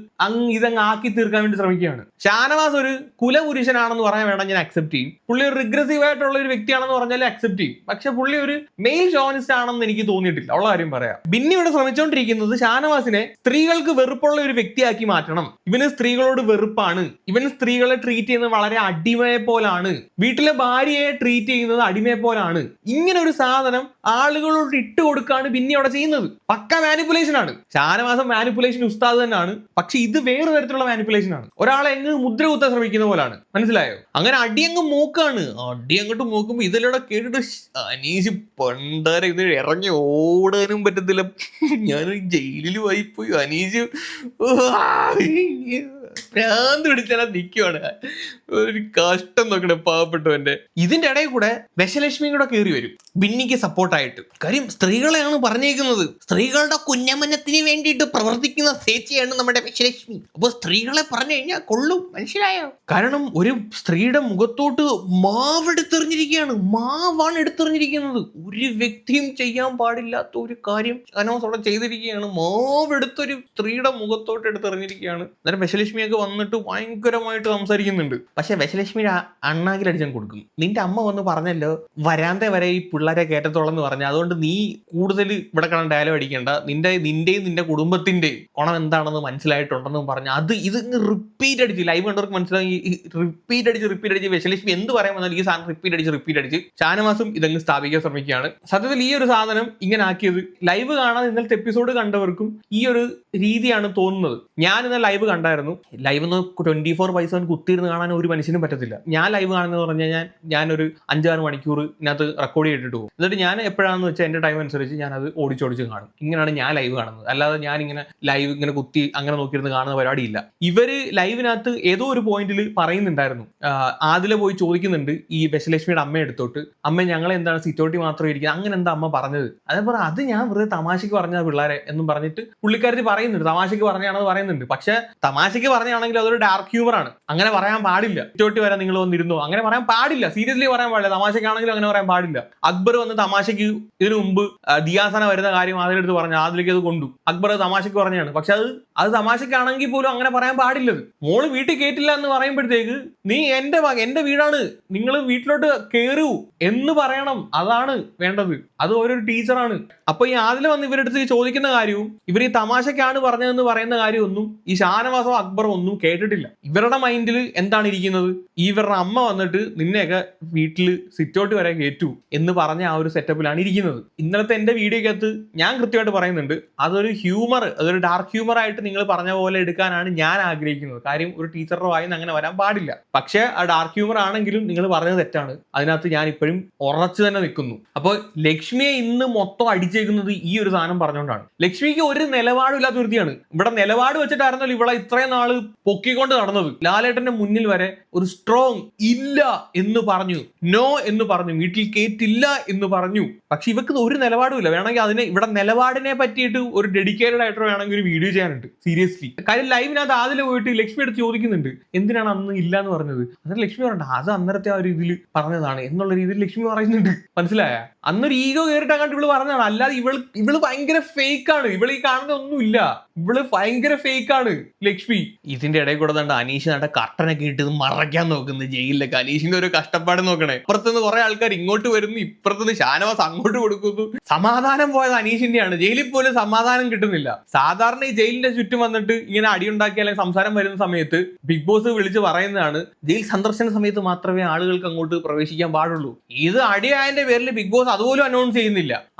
ഇതങ്ങ് ആക്കി തീർക്കാൻ വേണ്ടി ശ്രമിക്കുകയാണ്. ഷാനവാസ് ഒരു കുലപുരുഷനാണെന്ന് പറയാൻ വേണം, ഞാൻ അക്സെപ്റ്റ് ചെയ്യും. പുള്ളി ഒരു റിഗ്രസീവ് ആയിട്ടുള്ള ഒരു വ്യക്തിയാണെന്ന് പറഞ്ഞാൽ അക്സെപ്റ്റ് ചെയ്യും. പക്ഷെ പുള്ളി ഒരു മെയിൽ ഷോവനിസ്റ്റ് ആണെന്ന് എനിക്ക് തോന്നിയിട്ടില്ല, ഉള്ള കാര്യം പറയാം. ബിന്നി ഇവിടെ ശ്രമിച്ചുകൊണ്ടിരിക്കുന്നത് ഷാനവാസിനെ സ്ത്രീകൾക്ക് വെറുപ്പുള്ള ഒരു വ്യക്തിയാക്കി മാറ്റണം. ഇവന് സ്ത്രീകളോട് വെറുപ്പാണ്, ഇവൻ സ്ത്രീകളെ ട്രീറ്റ് ചെയ്യുന്നത് വളരെ അടിമയെ പോലാണ്, വീട്ടിലെ ഭാര്യയെ ട്രീറ്റ് ചെയ്യുന്നത് അടിമയെ പോലാണ്. ഇങ്ങനെ ഒരു സാധനം ആളുകളോട് ഇട്ട് കൊടുക്കാണ് ബിന്നി അവിടെ ചെയ്യുന്നത്. പക്ക മാനിപ്പുലേഷൻ ആണ്. ഷാനവാസം മാനിപ്പുലേഷൻ ഉസ്താദ് തന്നെയാണ്. പക്ഷെ ഇത് വേറെ തരത്തിലുള്ള മാനിപ്പുലേഷൻ ആണ്. ഒരാളെ എങ്ങ് മുദ്ര കുത്താൻ ശ്രമിക്കുന്ന പോലാണ്. മനസ്സിലായോ? അങ്ങനെ അടിയങ്ങ് മൂക്കാണ്. അടി അങ്ങോട്ട് മൂക്കുമ്പോ ഇതിലൂടെ കേട്ടിട്ട് അനീഷ് പണ്ടാരെ ഇത് ഇറങ്ങി ഓടാനും പറ്റത്തില്ല. ഞാൻ ജയിലിൽ പോയി അനീഷ് ഭ്രാന്ത് പിടിച്ചാൽ നിൽക്കുവാണ്. ഒരു കഷ്ടം നോക്കണേ പാവപ്പെട്ടവന്റെ. ഇതിന്റെ ഇടയിൽ കൂടെ ദശലക്ഷ്മിയും കൂടെ കയറി വരും ബിന്നിക്ക് സപ്പോർട്ടായിട്ട്. കാര്യം സ്ത്രീകളെയാണ് പറഞ്ഞേക്കുന്നത്, സ്ത്രീകളുടെ കുഞ്ഞമനത്തിന് വേണ്ടിയിട്ട് പ്രവർത്തിക്കുന്ന ചേച്ചിയാണ് നമ്മുടെ ദശലക്ഷ്മി. അപ്പൊ സ്ത്രീകളെ പറഞ്ഞു കഴിഞ്ഞാൽ കൊള്ളും, മനസ്സിലായോ? കാരണം ഒരു സ്ത്രീയുടെ മുഖത്തോട്ട് മാവെടുത്തെറിഞ്ഞിരിക്കുകയാണ്. മാവാണ് എടുത്തെറിഞ്ഞിരിക്കുന്നത്. ഒരു വ്യക്തിയും ചെയ്യാൻ പാടില്ലാത്ത ഒരു കാര്യം അനൗൺസ് അവിടെ ചെയ്തിരിക്കുകയാണ്. മാവെടുത്തൊരു സ്ത്രീയുടെ മുഖത്തോട്ട് എടുത്തെറിഞ്ഞിരിക്കുകയാണ്. അന്നേരം ദശലക്ഷ്മിയൊക്കെ വന്നിട്ട് ഭയങ്കരമായിട്ട് സംസാരിക്കുന്നുണ്ട്. പക്ഷെ ദശലക്ഷ്മിയുടെ അണ്ണാക്കിലടിച്ചാൻ കൊടുക്കും. നിന്റെ അമ്മ വന്ന് പറഞ്ഞല്ലോ വരാന്ത വരെ ഈ പിള്ളേരെ കയറ്റത്തോളം എന്ന് പറഞ്ഞു, അതുകൊണ്ട് നീ കൂടുതൽ ഇവിടെ കാണാൻ ഡയലോഗ് അടിക്കേണ്ട, നിന്റെയും നിന്റെ കുടുംബത്തിന്റെ ഗുണം എന്താണെന്ന് മനസ്സിലായിട്ടുണ്ടെന്നും പറഞ്ഞ് പറഞ്ഞ അത് ഇത് റിപ്പീറ്റ് അടിച്ച് ലൈവ് കണ്ടവർക്ക് മനസ്സിലായി. റിപ്പീറ്റ് അടിച്ച് വിശലക്ഷ്മി എന്ത് പറയാൻ വന്നാലും ഈ സാധനം റിപ്പീറ്റ് അടിച്ച് ഷാനവാസും ഇതങ്ങ് സ്ഥാപിക്കാൻ ശ്രമിക്കുകയാണ്. സത്യത്തിൽ ഈ ഒരു സാധനം ഇങ്ങനെ ആക്കിയത് ലൈവ് കാണാൻ ഇന്നലത്തെ എപ്പിസോഡ് കണ്ടവർക്കും ഈ ഒരു രീതിയാണ് തോന്നുന്നത്. ഞാൻ ഇന്നലെ ലൈവ് കണ്ടായിരുന്നു. ലൈവ് 24/7 കുത്തിയിരുന്ന് കാണാൻ ഒരു മനുഷ്യനും പറ്റത്തില്ല. ഞാൻ ലൈവ് കാണുന്നത് പറഞ്ഞു കഴിഞ്ഞാൽ ഞാനൊരു 5-6 മണിക്കൂർ ഇതിനകത്ത് റെക്കോർഡ് ചെയ്തിട്ട് പോകും. എന്നിട്ട് ഞാൻ എപ്പോഴാണെന്ന് വെച്ചാൽ എന്റെ ടൈം അനുസരിച്ച് ഞാൻ അത് ഓടിച്ചോടിച്ച് കാണും. ഇങ്ങനെയാണ് ഞാൻ ലൈവ് കാണുന്നത്. അല്ലാതെ ഞാൻ ഇങ്ങനെ ലൈവ് ഇങ്ങനെ കുത്തി അങ്ങനെ നോക്കിയിരുന്ന് കാണുന്ന പരിപാടിയില്ല. ഇവര് ലൈവിനകത്ത് ഏതോ ഒരു പോയിന്റിൽ പറയുന്നുണ്ടായിരുന്നു, ആദില പോയി ചോദിക്കുന്നുണ്ട് ഈ വിശലക്ഷ്മിയുടെ അമ്മയെ എടുത്തോട്ട്, അമ്മ ഞങ്ങളെ എന്താണ് സിറ്റോട്ടി മാത്രം ഇരിക്കുന്നത്, അങ്ങനെ എന്താ അമ്മ പറഞ്ഞത്? അതേപോലെ അത് ഞാൻ വെറുതെ തമാശക്ക് പറഞ്ഞ പിള്ളേരെ എന്നും പറഞ്ഞിട്ട് പുള്ളിക്കാരത്തി പറയുന്നുണ്ട്, തമാശക്ക് പറഞ്ഞാണെന്ന് പറയുന്നുണ്ട്. പക്ഷെ തമാശക്ക് പറഞ്ഞാണെങ്കിൽ അതൊരു ഡാർക്ക് ഹ്യൂമർ ആണ്, അങ്ങനെ പറയാൻ പാടില്ല. സിറ്റോട്ടി വരെ നിങ്ങൾ വന്നിരുന്നോ, അങ്ങനെ പറയാൻ പാടില്ല. സീരിയസ്ലി പറയാൻ പാടില്ല. തമാശക്കാണെങ്കിലും അങ്ങനെ പറയാൻ പാടില്ല. അക്ബർ വന്ന് തമാശക്ക് ഇതിനു മുമ്പ് ദിയാസന വരുന്ന കാര്യം അതിലെടുത്ത് പറഞ്ഞു, അതിലേക്ക് അത് കൊണ്ടു. അക്ബർ തമാശക്ക് പറഞ്ഞാണ്. പക്ഷെ അത് തമാശക്കാണെങ്കിൽ പോലും അങ്ങനെ പറയാൻ പാടില്ലത്. മോള് വീട്ടിൽ കേട്ടില്ല എന്ന് പറയുമ്പോഴത്തേക്ക് നീ എന്റെ വീടാണ്, നിങ്ങൾ വീട്ടിലോട്ട് കേറൂ എന്ന് പറയണം. അതാണ് വേണ്ടത്. അത് ഓരോ ടീച്ചറാണ്. അപ്പൊ ഈ ആദില വന്ന് ഇവരെടുത്ത് ചോദിക്കുന്ന കാര്യവും ഇവർ ഈ തമാശക്കാണ് പറഞ്ഞതെന്ന് പറയുന്ന കാര്യമൊന്നും ഈ ഷാനവാസോ അക്ബറോ ഒന്നും കേട്ടിട്ടില്ല. ഇവരുടെ മൈൻഡിൽ എന്താണ് ഇരിക്കുന്നത്, ഇവരുടെ അമ്മ വന്നിട്ട് നിന്നെയൊക്കെ വീട്ടിൽ സിറ്റൗട്ട് വരെ കയറ്റൂ എന്ന് പറഞ്ഞ ആ ഒരു സെറ്റപ്പിലാണ് ഇരിക്കുന്നത്. ഇന്നലത്തെ എന്റെ വീഡിയോക്കകത്ത് ഞാൻ കൃത്യമായിട്ട് പറയുന്നുണ്ട്, അതൊരു അതൊരു ഡാർക്ക് ഹ്യൂമർ ആയിട്ട് നിങ്ങൾ പറഞ്ഞ പോലെ എടുക്കാനാണ് ഞാൻ ആഗ്രഹിക്കുന്നത്. കാര്യം ഒരു ടീച്ചറുടെ വായിന്ന് അങ്ങനെ വരാൻ പാടില്ല. പക്ഷെ ആ ഡാർക്ക് ഹ്യൂമർ ആണെങ്കിലും നിങ്ങൾ പറഞ്ഞത് തെറ്റാണ്. അതിനകത്ത് ഞാൻ ഇപ്പോഴും ഉറച്ചു തന്നെ നിൽക്കുന്നു. അപ്പോൾ ലക്ഷ്മിയെ ഇന്ന് മൊത്തം അടിച്ചേക്കുന്നത് ഈ ഒരു സാധനം പറഞ്ഞുകൊണ്ടാണ്. ലക്ഷ്മിക്ക് ഒരു നിലപാടും ഇല്ലാത്ത ഒരുത്തിയാണ്. ഇവിടെ നിലപാട് വെച്ചിട്ടായിരുന്നല്ലോ ഇവിടെ ഇത്രയും നാള് പൊക്കിക്കൊണ്ട് നടന്നത്. ലാലേട്ടന്റെ മുന്നിൽ വരെ ഒരു സ്ട്രോങ് ഇല്ല എന്ന് പറഞ്ഞു, നോ എന്ന് പറഞ്ഞു, വീട്ടിൽ കേറ്റില്ല എന്ന് പറഞ്ഞു. പക്ഷെ ഇവക്ക് ഒരു നിലപാടും ഇല്ല. വേണമെങ്കിൽ ഇവിടെ നിലപാടിനെ പറ്റിയിട്ട് ഒരു ഡെഡിക്കേറ്റഡ് ആയിട്ട് വേണമെങ്കിൽ ഒരു വീഡിയോ ചെയ്യാനുണ്ട്. സീരിയസ്ലി. കാര്യം ലൈവിനകത്ത് ആദില പോയിട്ട് ലക്ഷ്മി എടുത്ത് ചോദിക്കുന്നുണ്ട്, എന്തിനാണ് അന്ന് ഇല്ല എന്ന് പറഞ്ഞത്? അന്നേരം ലക്ഷ്മി പറയണ്ട, അത് അന്നേരത്തെ ആ ഒരു ഇതിൽ പറഞ്ഞതാണ് എന്നുള്ള രീതിയിൽ ലക്ഷ്മി പറയുന്നുണ്ട്. മനസ്സിലായ? അന്നൊരു ഈഗോ കയറിയിട്ടാണ് ഇവള് പറഞ്ഞതാണ്. അല്ലാതെ ഇവള് ഭയങ്കര ഫേക്ക് ആണ്. ഇവള് ഈ കാണുന്ന ഒന്നുമില്ല. ഇവള് ഭയങ്കര ഫേക്ക് ആണ് ലക്ഷ്മി. ഇതിന്റെ ഇടയിൽ കൂടെ തന്നെ അനീഷ് നട കർട്ടനൊക്കെ ഇട്ട് മറയ്ക്കാൻ നോക്കുന്നത് ജയിലിലൊക്കെ. അനീഷിന്റെ ഒരു കഷ്ടപ്പാട് നോക്കണേ. ഇപ്പുറത്തുനിന്ന് കുറെ ആൾക്കാർ ഇങ്ങോട്ട് വരുന്നു, ഇപ്പുറത്തുനിന്ന് ഷാനവാസ് അങ്ങോട്ട് കൊടുക്കുന്നു. സമാധാനം പോയത് അനീഷിന്റെയാണ്. ജയിലിൽ പോലും സമാധാനം കിട്ടുന്നില്ല. സാധാരണ ഈ ജയിലിന്റെ ചുറ്റും വന്നിട്ട് ഇങ്ങനെ അടിയുണ്ടാക്കി അല്ലെങ്കിൽ സംസാരം വരുന്ന സമയത്ത് ബിഗ് ബോസ് വിളിച്ച് പറയുന്നതാണ്, ജയിൽ സന്ദർശന സമയത്ത് മാത്രമേ ആളുകൾക്ക് അങ്ങോട്ട് പ്രവേശിക്കാൻ പാടുള്ളൂ. ഇത് അടിയായതിന്റെ പേരിൽ ബിഗ് ബോസ് അതുപോലും അനൗൺസ് ചെയ്യുന്നില്ല.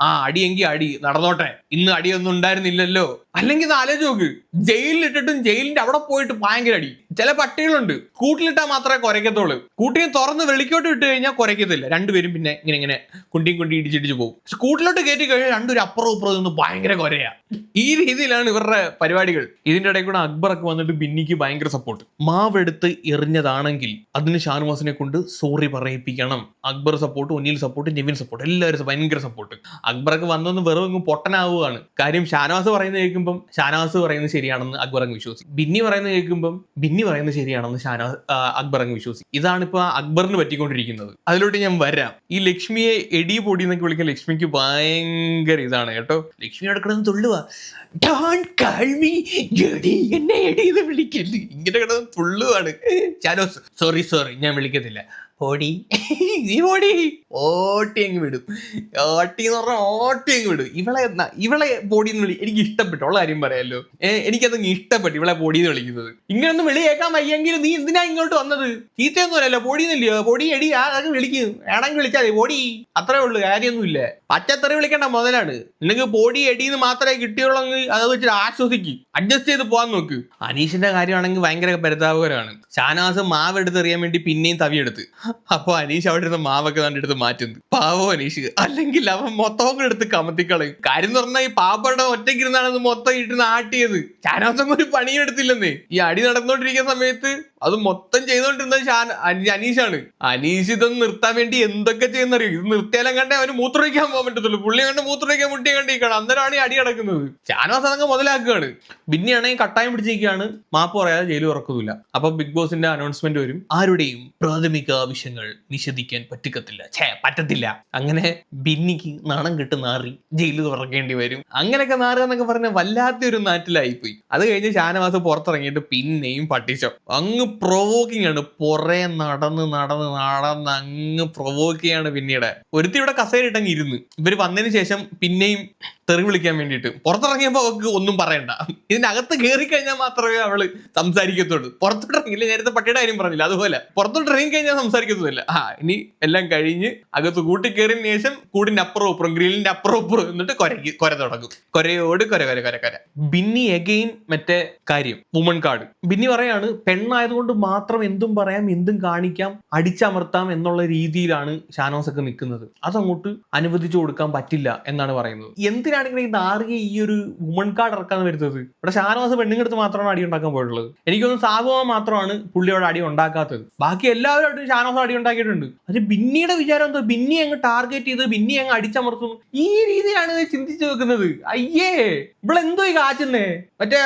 അടിയെങ്കിൽ അടി നടന്നോട്ടെ, ഇന്ന് അടിയൊന്നും ഉണ്ടായിരുന്നില്ലല്ലോ. അല്ലെങ്കിൽ ആലോചിച്ച് നോക്ക്, ജയിലിലിട്ടിട്ടും ജയിലിന്റെ അവിടെ പോയിട്ട് ഭയങ്കര അടി. ചില പട്ടികളുണ്ട് കൂട്ടിലിട്ടാൽ മാത്രമേ കുരയ്ക്കത്തുള്ളൂ. കൂട്ടിനെ തുറന്ന് വെളിക്കോട്ട് ഇട്ട് കഴിഞ്ഞാൽ കുരയ്ക്കത്തില്ല. രണ്ടുപേരും പിന്നെ ഇങ്ങനെ കുണ്ടി ഇടിച്ചിടിച്ച് പോകും. പക്ഷെ കൂട്ടിലോട്ട് കയറ്റി കഴിഞ്ഞാൽ രണ്ടുപേരും അപ്പുറം ഇപ്പുറം നിന്ന് ഭയങ്കര കുരയാ. ഈ രീതിയിലാണ് ഇവരുടെ പരിപാടികൾ. ഇതിന്റെ ഇടയിൽ കൂടെ അക്ബറൊക്കെ വന്നിട്ട് ബിന്നിക്ക് ഭയങ്കര സപ്പോർട്ട്. മാവെടുത്ത് എറിഞ്ഞതാണെങ്കിൽ അതിന് ഷാനവാസിനെ കൊണ്ട് സോറി പറയിപ്പിക്കണം. അക്ബർ സപ്പോർട്ട്, ഒന്നിൽ സപ്പോർട്ട്, നെവിൻ സപ്പോർട്ട്, എല്ലാവരും ഭയങ്കര സപ്പോർട്ട്. അക്ബറൊക്കെ വന്നൊന്ന് വെറും പൊട്ടനാവുകയാണ്. കാര്യം ഷാനവാസ് പറയുന്നത് കേൾക്കുമ്പം ഷാനവാസ് പറയുന്നത് ശരിയാണെന്ന് അക്ബർ അങ്ങ് വിശ്വസിക്കും. ബിന്നി പറയുന്നത് കേൾക്കുമ്പം ബിന്നി പറയുന്നത് ശരിയാണെന്ന് അക്ബർ അങ്ങ് വിശ്വസിക്കും. ഇതാണ് ഇപ്പൊ അക്ബറിന് പറ്റിക്കൊണ്ടിരിക്കുന്നത്. അതിലോട്ട് ഞാൻ വരാം. ഈ ലക്ഷ്മിയെ എടി പൊടി എന്നൊക്കെ വിളിക്കാൻ ലക്ഷ്മിക്ക് ഭയങ്കര ഇതാണ് കേട്ടോ. ലക്ഷ്മി കിടന്ന് തുള്ളുക, എന്നെ എടിന്ന് വിളിക്കല്, ഇങ്ങനെ കിടന്ന് തുള്ളുവാണ്. സോറി ഞാൻ വിളിക്കത്തില്ല, ഓടി നീ ഓടി ഓട്ടി അങ്ങ് വിടും. ഓട്ടി എന്ന് പറഞ്ഞാൽ ഓട്ടി അങ്ങ് വിടും. ഇവളെ പൊടിന്ന് വിളി എനിക്ക് ഇഷ്ടപ്പെട്ടു. ഉള്ള കാര്യം പറയാലോ, എനിക്കതങ്ങ് ഇഷ്ടപ്പെട്ടു ഇവളെ പൊടിന്ന് വിളിക്കുന്നത്. ഇങ്ങനൊന്നും വിളി കേൾക്കാൻ വയ്യെങ്കിൽ നീ എന്തിനാ ഇങ്ങോട്ട് വന്നത്? ചീത്തയൊന്നും അല്ലല്ലോ, പൊടിന്നില്ലയോ, പൊടി എടി അതൊക്കെ വിളിക്കും, വേണമെങ്കിൽ വിളിച്ചാൽ മതി, പൊടി, അത്രേ ഉള്ളു, കാര്യമൊന്നുമില്ല. പച്ചത്തറി വിളിക്കേണ്ട മുതലാണ്. നിനക്ക് പൊടി എടിന്ന് മാത്രമേ കിട്ടിയുള്ളെങ്കിൽ അത് വെച്ചിട്ട് ആശ്വസിക്കും, അഡ്ജസ്റ്റ് ചെയ്ത് പോകാൻ നോക്ക്. അനീഷിന്റെ കാര്യമാണെങ്കിൽ ഭയങ്കര പരിതാപകരമാണ്. ഷാനവാസ് മാവ് എടുത്തെറിയാൻ വേണ്ടി പിന്നെയും തവിയെടുത്ത്. അപ്പൊ അനീഷ് അവിടെ ഇരുന്ന് മാവൊക്കെ കണ്ടെടുത്ത് മാറ്റുന്നു. പാവോ അനീഷ്, അല്ലെങ്കിൽ അവൻ മൊത്തം എടുത്ത് കമത്തിക്കളയും. കാര്യം എന്ന് പറഞ്ഞാൽ ഈ പാപ്പയുടെ ഒറ്റയ്ക്കിരുന്നാണ് മൊത്തം ഇട്ടിരുന്ന് ആട്ടിയത്. ഷാനവാസം ഒരു പണിയെടുത്തില്ലെന്നേ. ഈ അടി നടന്നുകൊണ്ടിരിക്കുന്ന സമയത്ത് അത് മൊത്തം ചെയ്തോണ്ടിരുന്നത് അനീഷാണ്. അനീഷ് ഇതൊന്നും നിർത്താൻ വേണ്ടി എന്തൊക്കെ ചെയ്യുന്നറിയോ? ഇത് നിർത്തിയാലും കണ്ടേ അവന് മൂത്രമൊഴിക്കാൻ പോകാൻ പറ്റത്തുള്ളൂ. പുള്ളി കണ്ട് മൂത്രമൊഴിക്കാൻ മുട്ടിയെ കണ്ടിരിക്കണം. അന്നേരമാണ് ഈ അടി നടക്കുന്നത്. ഷാനവാസ് അതങ്ങ് മുതലാക്കുകയാണ്. പിന്നെയാണെങ്കിൽ കട്ടായം പിടിച്ചിരിക്കുകയാണ്. മാപ്പ് പറയാതെ ജയിലിൽ ഉറക്കുന്നില്ല. അപ്പൊ ബിഗ് ബോസിന്റെ അനൗൺസ്മെന്റ് വരും, ആരുടെയും പ്രാഥമിക ആവശ്യങ്ങൾ നിഷേധിക്കാൻ പറ്റത്തില്ല. അങ്ങനെ ബിന്നിക്ക് നാണം കെട്ട് നാറി ജയിലിൽ തുറക്കേണ്ടി വരും. അങ്ങനെയൊക്കെ നാറുക എന്നൊക്കെ പറഞ്ഞ വല്ലാത്തൊരു നാട്ടിലായിപ്പോയി. അത് കഴിഞ്ഞ് ഷാനവാസ് പുറത്തിറങ്ങിയിട്ട് പിന്നെയും പട്ടിച്ചോ. അങ്ങ് പ്രൊവോക്കിംഗ് ആണ്. പുറേ നടന്ന് അങ്ങ് പ്രൊവോക്കിംഗ് ആണ്. പിന്നീട് ഒരുത്തി ഇവിടെ കസേരയിട്ടങ്ങ് ഇരുന്ന് ഇവര് വന്നതിന് ശേഷം പിന്നെയും തെറി വിളിക്കാൻ വേണ്ടിയിട്ട്. പുറത്തിറങ്ങിയപ്പോൾ അവൾക്ക് ഒന്നും പറയണ്ട. ഇതിന്റെ അകത്ത് കയറി കഴിഞ്ഞാൽ മാത്രമേ അവള് സംസാരിക്കത്തുള്ളൂ. പുറത്തോട്ട് ഇറങ്ങില്ല, നേരത്തെ പട്ടിയുടെ കാര്യം പറഞ്ഞില്ല, അതുപോലെ പുറത്തോട്ട് ഇറങ്ങി കഴിഞ്ഞാൽ സംസാരിക്കത്തുമില്ല. ഇനി എല്ലാം കഴിഞ്ഞ് അകത്ത് കൂട്ടി കയറിയതിന് ശേഷം കൂടിന്റെ അപ്പുറം ഇപ്പുറം ഗ്രില്ലിന്റെ അപ്പുറം ഇപ്പുറം എന്നിട്ട് കൊര തുടങ്ങും. കൊരയോട് കൊര. ബിന്നി അഗെയിൻ മറ്റേ കാര്യം വുമൺ കാർഡ്. ബിന്നി പറയാണ് പെണ്ണായതുകൊണ്ട് മാത്രം എന്തും പറയാം, എന്തും കാണിക്കാം, അടിച്ചമർത്താം എന്നുള്ള രീതിയിലാണ് ഷാനവാസ് ഒക്കെ നിൽക്കുന്നത്. അതങ്ങോട്ട് അനുവദിച്ചു കൊടുക്കാൻ പറ്റില്ല എന്നാണ് പറയുന്നത്. എന്തിനാണെങ്കിലും ഈ നാറിയെ ഈ ഒരു വുമൺ കാർഡ് ഇറക്കാൻ വരുന്നത്? ഇവിടെ ഷാനവാസ് പെണ്ണുങ്ങടുത്ത് മാത്രമാണ് അടി ഉണ്ടാക്കാൻ പോയിട്ടുള്ളത്. എനിക്കൊന്നും സാബുവ മാത്രമാണ് പുള്ളിയോട് അടി ഉണ്ടാക്കാത്തത്. ബാക്കി എല്ലാവരുമായിട്ടും ഷാനവാസ് അടി ഉണ്ടാക്കിയിട്ടുണ്ട്. അത് ബിന്നിയുടെ വിചാരം എന്തോ, ബിന്നി അങ്ങ് ടാർഗറ്റ് ചെയ്ത് ബിന്നി അങ്ങ് അടിച്ചമർത്തുന്നു, ഈ രീതിയിലാണ് ചിന്തിച്ചു വെക്കുന്നത്. അയ്യേ, ഇവിടെ എന്തോ ഈ കാച്ചുന്നേ? മറ്റേ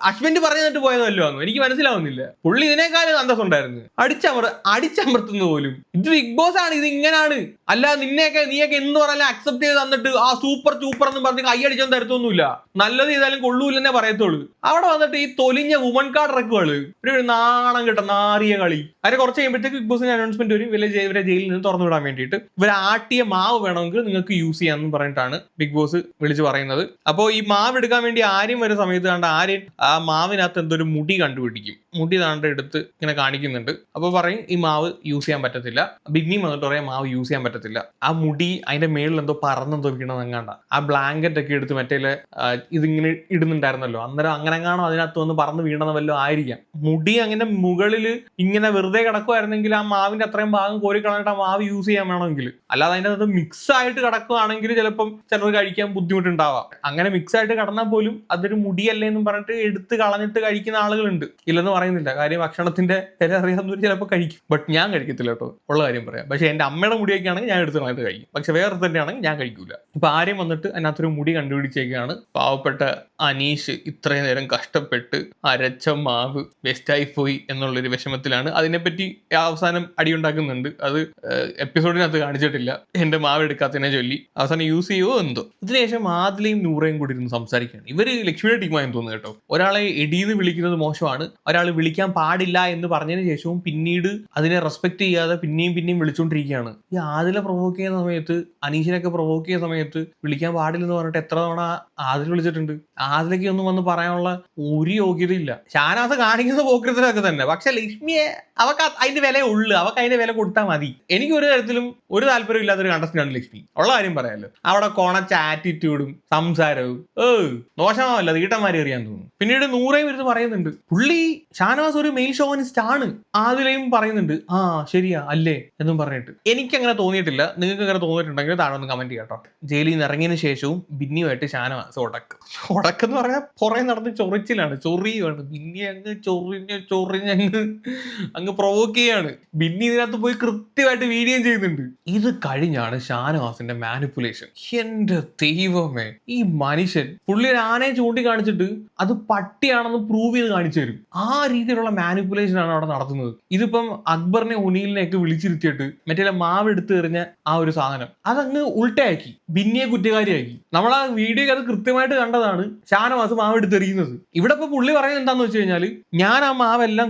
അശ്വിന്റെ പറഞ്ഞിട്ട് പോയതല്ലോ ആണോ? എനിക്ക് മനസ്സിലാവുന്നില്ല. പുള്ളി ഇതിനേക്കാളും അന്തസ്സുണ്ടായിരുന്നു. അടിച്ചമർത്തുന്ന പോലും. ഇത് ബിഗ് ബോസ് ആണ്, ഇത് ഇങ്ങനാണ്. അല്ലാതെ നീയൊക്കെ എന്ത് പറഞ്ഞാലും അക്സെപ്റ്റ് ചെയ്ത് തന്നിട്ട് സൂപ്പർ എന്ന് പറഞ്ഞ് കൈയടിച്ചൊന്നും തരത്തൊന്നുമില്ല. നല്ലത് ചെയ്താലും കൊള്ളൂല്ലെന്നേ പറയത്തുള്ളൂ. അവിടെ വന്നിട്ട് ഈ തൊലിഞ്ഞ വുമൺ കാർഡ് ഇറക്കുകള് ഒരു നാണം കിട്ട നാറിയ കളി. അതിന് കുറച്ച് കഴിയുമ്പോഴത്തേക്ക് ബിഗ് ബോസിന്റെ അനൗൺസ്മെന്റ് വരും, ഇവരെ ജയിലിൽ നിന്ന് തുറന്നു വിടാൻ വേണ്ടിയിട്ട്. ഇവരെ ആട്ടിയ മാവ് വേണമെങ്കിൽ നിങ്ങൾക്ക് യൂസ് ചെയ്യാമെന്ന് പറഞ്ഞിട്ടാണ് ബിഗ് ബോസ് വിളിച്ചു പറയുന്നത്. അപ്പോൾ ഈ മാവ് എടുക്കാൻ വേണ്ടി ആരും വരുന്ന സമയത്ത് കണ്ട ആരും ആ മാവിനകത്ത് എന്തൊരു മുടി കണ്ടുപിടിക്കും. മുടി താണ്ട് എടുത്ത് ഇങ്ങനെ കാണിക്കുന്നുണ്ട്. അപ്പോൾ പറയും ഈ മാവ് യൂസ് ചെയ്യാൻ പറ്റത്തില്ല. ബിന്നി വന്നിട്ട് പറയാം മാവ് യൂസ് ചെയ്യാൻ പറ്റത്തില്ല. ആ മുടി അതിന്റെ മേളിൽ എന്തോ പറന്നെന്തോ ഇരിക്കണം എങ്ങാണ്ട. ആ ബ്ലാങ്കറ്റ് ഒക്കെ എടുത്ത് മറ്റേ ഇതിങ്ങനെ ഇടുന്നുണ്ടായിരുന്നല്ലോ, അന്നേരം അങ്ങനെ കാണോ അതിനകത്ത് വന്ന് പറന്ന് വീണെന്ന് വല്ലതും ആയിരിക്കാം. മുടി അങ്ങനെ മുകളിൽ ഇങ്ങനെ വെറുതെ കിടക്കുമായിരുന്നെങ്കിൽ ആ മാവിന്റെ അത്രയും ഭാഗം കോരി കളഞ്ഞിട്ട് ആ മാവ് യൂസ് ചെയ്യാൻ വേണമെങ്കിൽ. അല്ലാതെ അതിൻ്റെ അത് മിക്സ് ആയിട്ട് കിടക്കുകയാണെങ്കിൽ ചിലപ്പം ചിലർ കഴിക്കാൻ ബുദ്ധിമുട്ടുണ്ടാവാം. അങ്ങനെ മിക്സ് ആയിട്ട് കിടന്നാൽ പോലും അതൊരു മുടിയല്ലേ എന്നും പറഞ്ഞിട്ട് എടുത്ത് കളഞ്ഞിട്ട് കഴിക്കുന്ന ആളുകളുണ്ട്. ഇല്ലെന്ന് പറയുന്നില്ല, കാര്യം ഭക്ഷണത്തിന്റെ വില അറിയാവുന്നവർ ചിലപ്പോൾ കഴിക്കും. ബട്ട് ഞാൻ കഴിക്കത്തില്ല കേട്ടോ, ഉള്ള കാര്യം പറയാം. പക്ഷെ എന്റെ അമ്മയുടെ മുടിയൊക്കെ ആണെങ്കിൽ ഞാൻ എടുത്ത് കളഞ്ഞിട്ട് കഴിക്കും. പക്ഷെ വേറെ തന്നെ ആണെങ്കിൽ ഞാൻ കഴിക്കൂല. ഇപ്പൊ ആരും വന്നിട്ട് അതിനകത്തൊരു മുടി കണ്ടുപിടിച്ചേക്കാണ്. പാവപ്പെട്ട അനീഷ് ഇത്രയും നേരം കഷ്ടപ്പെട്ട് അരച്ച മാവ് വേസ്റ്റായി പോയി എന്നുള്ളൊരു വിഷമത്തിലാണ്. അതിനെപ്പറ്റി അവസാനം അടി ഉണ്ടാക്കുന്നുണ്ട്. അത് എപ്പിസോഡിനകത്ത് കാണിച്ചിട്ടില്ല. എന്റെ മാവ് എടുക്കാത്തതിനെ ചൊല്ലി അവസാനം യൂസ് ചെയ്യുമോ എന്തോ. ഇതിനുശേഷം ആദിലയും നൂറയും കൂടി ഇരുന്ന് സംസാരിക്കുകയാണ്. ഇവര് ലക്ഷ്മിയുടെ ടീമായെന്ന് തോന്നുന്നു കേട്ടോ. ഒരാളെ എടീന്ന് വിളിക്കുന്നത് മോശമാണ്, ഒരാൾ വിളിക്കാൻ പാടില്ല എന്ന് പറഞ്ഞതിന് ശേഷവും പിന്നീട് അതിനെ റെസ്പെക്ട് ചെയ്യാതെ പിന്നെയും വിളിച്ചുകൊണ്ടിരിക്കുകയാണ്. ഈ ആദിലെ പ്രൊവോക്ക് ചെയ്യുന്ന സമയത്ത്, അനീഷിനൊക്കെ പ്രൊവോക്ക് ചെയ്യുന്ന സമയത്ത് വിളിക്കാൻ പാടില്ലെന്ന് പറഞ്ഞിട്ട് എത്ര തവണ ആദിൽ വിളിച്ചിട്ടുണ്ട്. ആദിലേക്ക് ഒന്നും വന്ന് പറയാനുള്ള ഒരു യോഗ്യതയില്ല. ഷാനവാസ് കാണിക്കുന്ന പോക്കൃത്തിലൊക്കെ തന്നെ. പക്ഷെ ലക്ഷ്മിയെ അവക്ക് അതിന്റെ വില ഉള്ളു, അവക്ക് അതിന്റെ വില കൊടുത്താൽ മതി. എനിക്ക് ഒരു തരത്തിലും ഒരു താല്പര്യം ഇല്ലാത്തൊരു കണ്ടസ്റ്റന്റാണ് ലക്ഷ്മി, ഉള്ള കാര്യം പറയാമല്ലോ. അവിടെ കൊണച്ച ആറ്റിറ്റ്യൂഡും സംസാരവും ദോഷമല്ല, തീട്ടന്മാരെ എറിയാൻ തോന്നുന്നു. പിന്നീട് നൂറേയും ഇരുന്ന് പറയുന്നുണ്ട് പുള്ളി ഷാനവാസ് ഒരു മെയിൽ ഷോവനിസ്റ്റ് ആണ്. ആദിലയും പറയുന്നുണ്ട് ശരിയാ അല്ലേ എന്നും പറഞ്ഞിട്ട്. എനിക്കങ്ങനെ തോന്നിയിട്ടില്ല. നിങ്ങൾക്ക് അങ്ങനെ തോന്നിയിട്ടുണ്ടെങ്കിൽ താഴെ ഒന്ന് കമന്റ് ചെയ്യാട്ടോ. ജയിലിൽ നിന്ന് ഇറങ്ങിയതിന് ശേഷവും ബിന്നിയുമായിട്ട് ഷാനവാസ് ഉടക്കെന്ന് പറഞ്ഞാൽ പുറകെ നടന്ന് ചൊറിച്ചിലാണ്, ചൊറിയുമാണ്. ബിന്നി അങ്ങ് ചൊറിഞ്ഞങ്ങ് പ്രൊവോക്ക് ചെയ്യാണ്. ബിന്നി ഇതിനകത്ത് പോയി കൃത്യമായിട്ട് വീഡിയോ ചെയ്യുന്നുണ്ട്. ഇത് കഴിഞ്ഞാണ് ഷാനവാസിന്റെ മാനിപ്പുലേഷൻ. എന്റെ ദൈവമേ, ഈ മനുഷ്യൻ പുള്ളി ഒരു ആനയെ ചൂണ്ടിക്കാണിച്ചിട്ട് അത് പട്ടിയാണെന്ന് പ്രൂവ് ചെയ്ത് കാണിച്ചു തരും. ആ രീതിയിലുള്ള മാനിപ്പുലേഷൻ ആണ് അവിടെ നടത്തുന്നത്. ഇതിപ്പം അക്ബറിനെ ഒനീലിനെയൊക്കെ വിളിച്ചിരുത്തിയിട്ട് മറ്റേ മാവ് എടുത്ത് എറിഞ്ഞ ആ ഒരു സാധനം അതങ്ങ് ഉൾട്ടയാക്കി, ബിന്നിയെ കുറ്റക്കാരിയാക്കി. നമ്മൾ ആ വീഡിയോ അത് കൃത്യമായിട്ട് കണ്ടതാണ് ഷാനവാസ് മാവ് എടുത്തെറിയുന്നത്. ഇവിടെ ഇപ്പൊ പുള്ളി പറയുന്നത് എന്താന്ന് വെച്ച് കഴിഞ്ഞാൽ, ഞാൻ ആ മാവെല്ലാം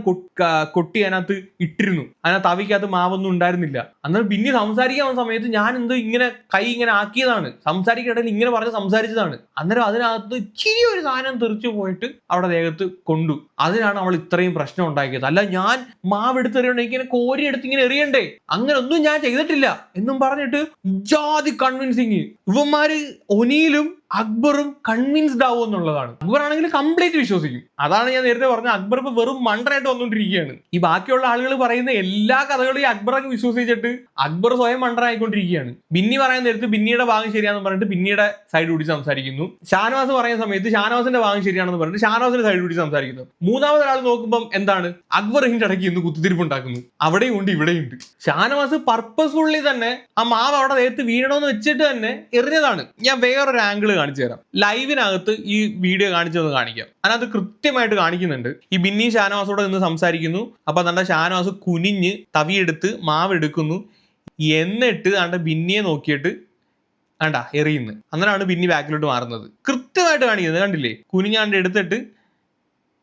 കൊട്ടി അതിനകത്ത് ഇട്ടിരുന്നു, അതിനകത്ത് തവിക്കകത്ത് മാവൊന്നും ഉണ്ടായിരുന്നില്ല. അന്നേരം ബിന്നി സംസാരിക്കാൻ വന്ന സമയത്ത് ഞാൻ എന്തോ ഇങ്ങനെ കൈ ഇങ്ങനെ ആക്കിയതാണ്, സംസാരിക്കടയിൽ ഇങ്ങനെ പറഞ്ഞ് സംസാരിച്ചതാണ്. അന്നേരം അതിനകത്ത് ഇച്ചിരി ഒരു സാധനം തെറിച്ചു പോയിട്ട് അവിടെ ദേഹത്ത് കൊണ്ടു. അതിനാണ് അവൾ ഇത്രയും പ്രശ്നം ഉണ്ടാക്കിയത്. അല്ല ഞാൻ മാവ് എടുത്തെറിയണമെങ്കിൽ ഇങ്ങനെ കോരി എടുത്ത് ഇങ്ങനെ എറിയണ്ടേ, അങ്ങനെ ഒന്നും ഞാൻ ചെയ്തിട്ടില്ല എന്നും പറഞ്ഞിട്ട് ജാതി കൺവിൻസിങ്. ഇവന്മാര് ഒനീലും അക്ബറും കൺവിൻസ്ഡ് ആവും എന്നുള്ളതാണ്. അക്ബർ ആണെങ്കിൽ കംപ്ലീറ്റ് വിശ്വസിക്കും. അതാണ് ഞാൻ നേരത്തെ പറഞ്ഞത്, അക്ബർ ഇപ്പൊ വെറും മണ്ടറായിട്ട് വന്നുകൊണ്ടിരിക്കുകയാണ്. ഈ ബാക്കിയുള്ള ആളുകൾ പറയുന്ന എല്ലാ കഥകളും ഈ അക്ബറൊക്കെ വിശ്വസിച്ചിട്ട് അക്ബർ സ്വയം മണ്ടറായിക്കൊണ്ടിരിക്കുകയാണ്. ബിന്നി പറയാൻ നേരത്ത് ബിന്നിയുടെ ഭാഗം ശരിയാണെന്ന് പറഞ്ഞിട്ട് ബിന്നിയുടെ സൈഡ് പിടിച്ച് സംസാരിക്കുന്നു. ഷാനവാസ് പറയുന്ന സമയത്ത് ഷാനവാസിന്റെ ഭാഗം ശരിയാണെന്ന് പറഞ്ഞിട്ട് ഷാനവാസിന്റെ സൈഡ് പിടിച്ച് സംസാരിക്കുന്നു. മൂന്നാമതൊരാൾ നോക്കുമ്പോൾ എന്താണ്, അക്ബർ ഇതിന്റെ ഇടയ്ക്ക് ഇന്ന് കുത്തിത്തിരിപ്പുണ്ടാക്കുന്നു. അവിടെയും ഉണ്ട് ഇവിടെയുണ്ട്. ഷാനവാസ് പർപ്പസ്ഫുള്ളി തന്നെ ആ മാവ് അവിടെ ദേഹത്ത് വീഴണമെന്ന് വെച്ചിട്ട് തന്നെ എറിഞ്ഞതാണ്. ഞാൻ വേറൊരു ആംഗിൾ കാണിച്ചു തരാം. ലൈവിനകത്ത് ഈ വീഡിയോ കാണിച്ചൊന്ന് കാണിക്കാം. അതിനകത്ത് കൃത്യമായിട്ട് കാണിക്കുന്നുണ്ട്. ഈ ബിന്നി ഷാനവാസോടെ നിന്ന് സംസാരിക്കുന്നു. അപ്പൊ നമ്മുടെ ഷാനവാസ് കുനിഞ്ഞ് തവിയെടുത്ത് മാവ് എടുക്കുന്നു. എന്നിട്ട് നമ്മുടെ ബിന്നിയെ നോക്കിയിട്ട് എറിയുന്നു. അന്നേരമാണ് ബിന്നി ബാക്കിലോട്ട് മാറുന്നത്. കൃത്യമായിട്ട് കാണിക്കുന്നത് കണ്ടില്ലേ, കുനിഞ്ഞാണ്ട് എടുത്തിട്ട്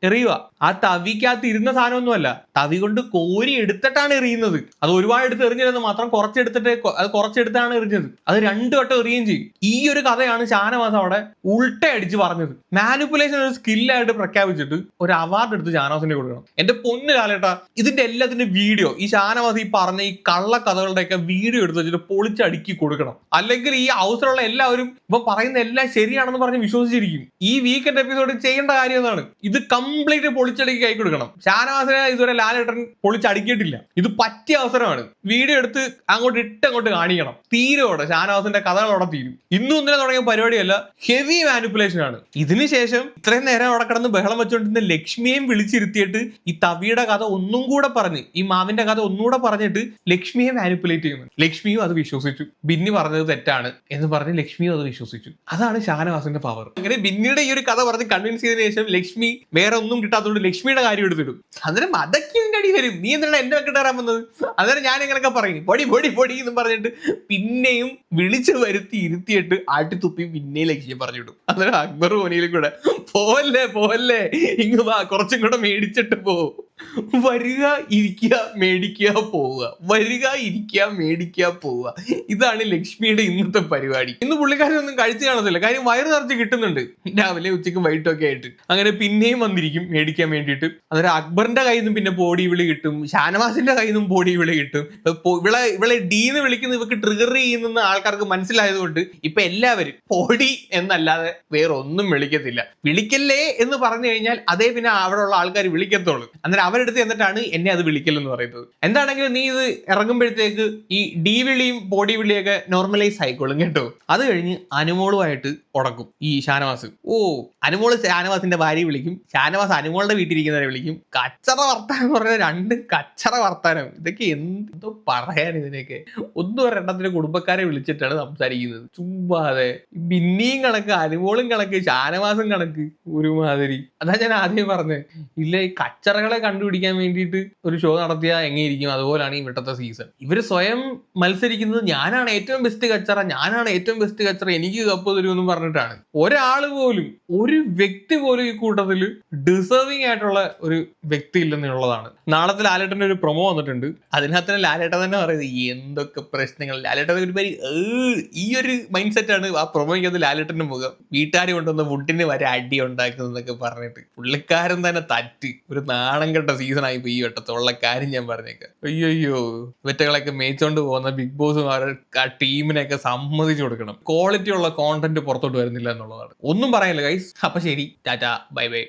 എറിയുക. ആ തവിക്കകത്ത് ഇരുന്ന സാധനമൊന്നുമല്ല, തവി കൊണ്ട് കോരി എടുത്തിട്ടാണ് എറിയുന്നത്. അത് ഒരുപാട് എടുത്ത് എറിഞ്ഞില്ലെന്ന് മാത്രം, കുറച്ചെടുത്താണ് എറിഞ്ഞത്. അത് 2 വട്ടം എറിയുകയും ചെയ്യും. ഈ ഒരു കഥയാണ് ഷാനവാസ് അവിടെ ഉൾട്ടയടിച്ച് പറഞ്ഞത്. മാനിപ്പുലേഷൻ ഒരു സ്കില്ലായിട്ട് പ്രഖ്യാപിച്ചിട്ട് ഒരു അവാർഡ് എടുത്ത് ഷാനവാസിനെ കൊടുക്കണം. എന്റെ പൊന്ന് ലാലേട്ടാ, ഇതിന്റെ എല്ലാത്തിന്റെ വീഡിയോ ഈ ഷാനവാസ് ഈ പറഞ്ഞ ഈ കള്ള കഥകളുടെയൊക്കെ വീഡിയോ എടുത്ത് വെച്ചിട്ട് പൊളിച്ചടുക്കി കൊടുക്കണം. അല്ലെങ്കിൽ ഈ ഹൗസിലുള്ള എല്ലാവരും ഇപ്പൊ പറയുന്ന എല്ലാം ശരിയാണെന്ന് പറഞ്ഞ് വിശ്വസിച്ചിരിക്കും. ഈ വീക്കെൻഡ് എപ്പിസോഡ് ചെയ്യേണ്ട കാര്യം എന്താണ്? ഇത് കംപ്ലീറ്റ് പൊളിച്ചടുക്കി കൈ കൊടുക്കണം. ഷാനവാസിനെ ഇതുവരെ ലാലേട്ടൻ പൊളിച്ചടുക്കിയിട്ടില്ല. ഇത് പറ്റിയ അവസരമാണ്. വീഡിയോ എടുത്ത് അങ്ങോട്ട് കാണിക്കണം. തീരോടെ ഷാനവാസിന്റെ കഥകളോടെ തീരും. ഇന്നും ഇന്നലെ തുടങ്ങിയ പരിപാടിയല്ല, ഹെവി മാനിപ്പുലേഷൻ ആണ്. ഇതിനുശേഷം ഇത്രയും നേരം അവിടെ കിടന്ന് ബഹളം വെച്ചുകൊണ്ടിരുന്ന ലക്ഷ്മിയെയും വിളിച്ചിരുത്തിയിട്ട് ഈ തവിയുടെ കഥ ഒന്നും കൂടെ പറഞ്ഞ്, ഈ മാവിന്റെ കഥ ഒന്നുകൂടെ പറഞ്ഞിട്ട് ലക്ഷ്മിയെ മാനിപ്പുലേറ്റ് ചെയ്യുന്നു. ലക്ഷ്മിയും അത് വിശ്വസിച്ചു. ബിന്നി പറഞ്ഞത് തെറ്റാണ് എന്ന് പറഞ്ഞ് ലക്ഷ്മിയും അത് വിശ്വസിച്ചു. അതാണ് ഷാനവാസിന്റെ പവർ. അങ്ങനെ ബിന്നിയുടെ ഈ ഒരു കഥ പറഞ്ഞ് കൺവിൻസ് ചെയ്തതിനു ശേഷം ലക്ഷ്മി വേറെ ഒന്നും കിട്ടാത്തതുകൊണ്ട് ലക്ഷ്മിയുടെ കാര്യം എടുത്തിടും. അന്നേരം അതൊക്കെ എന്റെ അടി വരും. നീ എന്താണ് എന്റെ വെക്കിട്ടാൻ വന്നത്? അന്നേരം ഞാൻ എങ്ങനെയൊക്കെ പറയും പൊടി എന്ന് പറഞ്ഞിട്ട് പിന്നെയും വിളിച്ചു വരുത്തി ഇരുത്തിയിട്ട് ആട്ടിത്തുപ്പി പിന്നെയും ലക്ഷ്യം പറഞ്ഞിടും. അന്നേരം അക്ബർ ഓനിയിലും കൂടെ പോവല്ലേ ഇങ്ങ് വാ, കുറച്ചും കൂടെ മേടിച്ചിട്ട് പോ. വരിക, ഇരിക്കുക, മേടിക്കുക, പോവുക. വരിക, ഇരിക്കുക, മേടിക്കുക, പോവുക. ഇതാണ് ലക്ഷ്മിയുടെ ഇന്നത്തെ പരിപാടി. ഇന്ന് പുള്ളിക്കാരൊന്നും കഴിച്ചു കാണത്തില്ല. കാര്യം വയറ് നിറച്ച് കിട്ടുന്നുണ്ട് രാവിലെ ഉച്ചയ്ക്കും വൈകിട്ടും ഒക്കെ ആയിട്ട്. അങ്ങനെ പിന്നെയും വന്നിരിക്കും മേടിക്കാൻ വേണ്ടിയിട്ട്. അന്നേരം അക്ബറിന്റെ കയ്യിൽ നിന്നും പിന്നെ ബോഡി വിളി കിട്ടും, ഷാനവാസിന്റെ കയ്യിൽ നിന്നും ബോഡി വിളി കിട്ടും. ഇവളെ ഡീന്ന് വിളിക്കുന്ന ഇവക്ക് ട്രിഗർ ചെയ്യുന്ന ആൾക്കാർക്ക് മനസ്സിലായതുകൊണ്ട് ഇപ്പൊ എല്ലാവരും ബോഡി എന്നല്ലാതെ വേറെ ഒന്നും വിളിക്കല്ലേ എന്ന് പറഞ്ഞു കഴിഞ്ഞാൽ അതേ പിന്നെ അവിടെ ഉള്ള ആൾക്കാർ വിളിക്കത്തുള്ളൂ. അന്നേരം അവരെടുത്ത് എന്നിട്ടാണ് എന്നെ അത് വിളിക്കലെന്ന് പറയുന്നത്. എന്താണെങ്കിലും നീ ഇത് ഇറങ്ങുമ്പോഴത്തേക്ക് ഈ ഡി വിളിയും ബോഡി വിളിയൊക്കെ നോർമലൈസ് ആയിക്കോളും കേട്ടോ. അത് കഴിഞ്ഞ് അനുമോളുമായിട്ട് ഉടക്കും ഈ ഷാനവാസ്. അനുമോള് ഷാനവാസിന്റെ ഭാര്യ വിളിക്കും, ഷാനവാസ് അനുമോളുടെ വീട്ടിലിരിക്കുന്നവരെ വിളിക്കും. കച്ചറ വർത്താനം എന്ന് പറഞ്ഞാൽ 2 കച്ചറ വർത്താനം. ഇതൊക്കെ എന്തോ പറയാൻ ഇതിനൊക്കെ. ഒന്നും ഒരെണ്ണത്തിന്റെ കുടുംബക്കാരെ വിളിച്ചിട്ടാണ് സംസാരിക്കുന്നത്. ചുമ്മാതെ ബിന്നിയും കണക്ക്, അനുമോളും കണക്ക്, ഷാനവാസും കണക്ക്, ഒരുമാതിരി. അതാ ഞാൻ ആദ്യം പറഞ്ഞത്, ഇല്ല ഈ കച്ചറകളെ കണ്ടുപിടിക്കാൻ വേണ്ടിയിട്ട് ഒരു ഷോ നടത്തിയാൽ എങ്ങനെയിരിക്കും അതുപോലാണ് ഈ വിട്ടത്തെ സീസൺ. ഇവര് സ്വയം മത്സരിക്കുന്നത് ഞാനാണ് ഏറ്റവും ബെസ്റ്റ് കച്ചറ, എനിക്ക് കപ്പ് തരുമെന്നും പറഞ്ഞിട്ടാണ്. ഒരാള് പോലും, ഒരു വ്യക്തി പോലും ഈ കൂട്ടത്തിൽ ഡിസേർവിംഗ് ആയിട്ടുള്ള ഒരു വ്യക്തി ഇല്ലെന്നുള്ളതാണ്. നാളത്തെ ലാലേട്ടന്റെ ഒരു പ്രൊമോ വന്നിട്ടുണ്ട്. അതിനകത്ത് തന്നെ ലാലേട്ടൻ തന്നെ പറയുന്നത് എന്തൊക്കെ പ്രശ്നങ്ങൾ. ലാലേട്ടൻ ഒരുപാട് ഈ ഒരു മൈൻഡ് സെറ്റാണ് ആ പ്രൊമോയ്ക്കകത്ത് ലാലേട്ടന്റെ മുഖം. വീട്ടുകാർ കൊണ്ടുവന്ന ഫുഡിന് വരെ അടി ഉണ്ടാക്കുന്നതൊക്കെ പറഞ്ഞിട്ട് പുള്ളിക്കാരൻ തന്നെ തറ്റ്. ഒരു നാണം കെട്ട സീസൺ ആയി ഈ വട്ടത്തുള്ള കാര്യം ഞാൻ പറഞ്ഞേക്കാം. അയ്യോ ഇവറ്റകളൊക്കെ മേച്ചോണ്ട് പോകുന്ന ബിഗ് ബോസ് ആ ടീമിനെയൊക്കെ സമ്മതിച്ചു കൊടുക്കണം. ക്വാളിറ്റി ഉള്ള കോണ്ടന്റ് പുറത്തോട്ട് വരുന്നില്ല എന്നുള്ളതാണ്. ഒന്നും പറയാനില്ല ഗൈസ്. അപ്പൊ ശരി, ടാറ്റ, ബൈ ബൈ.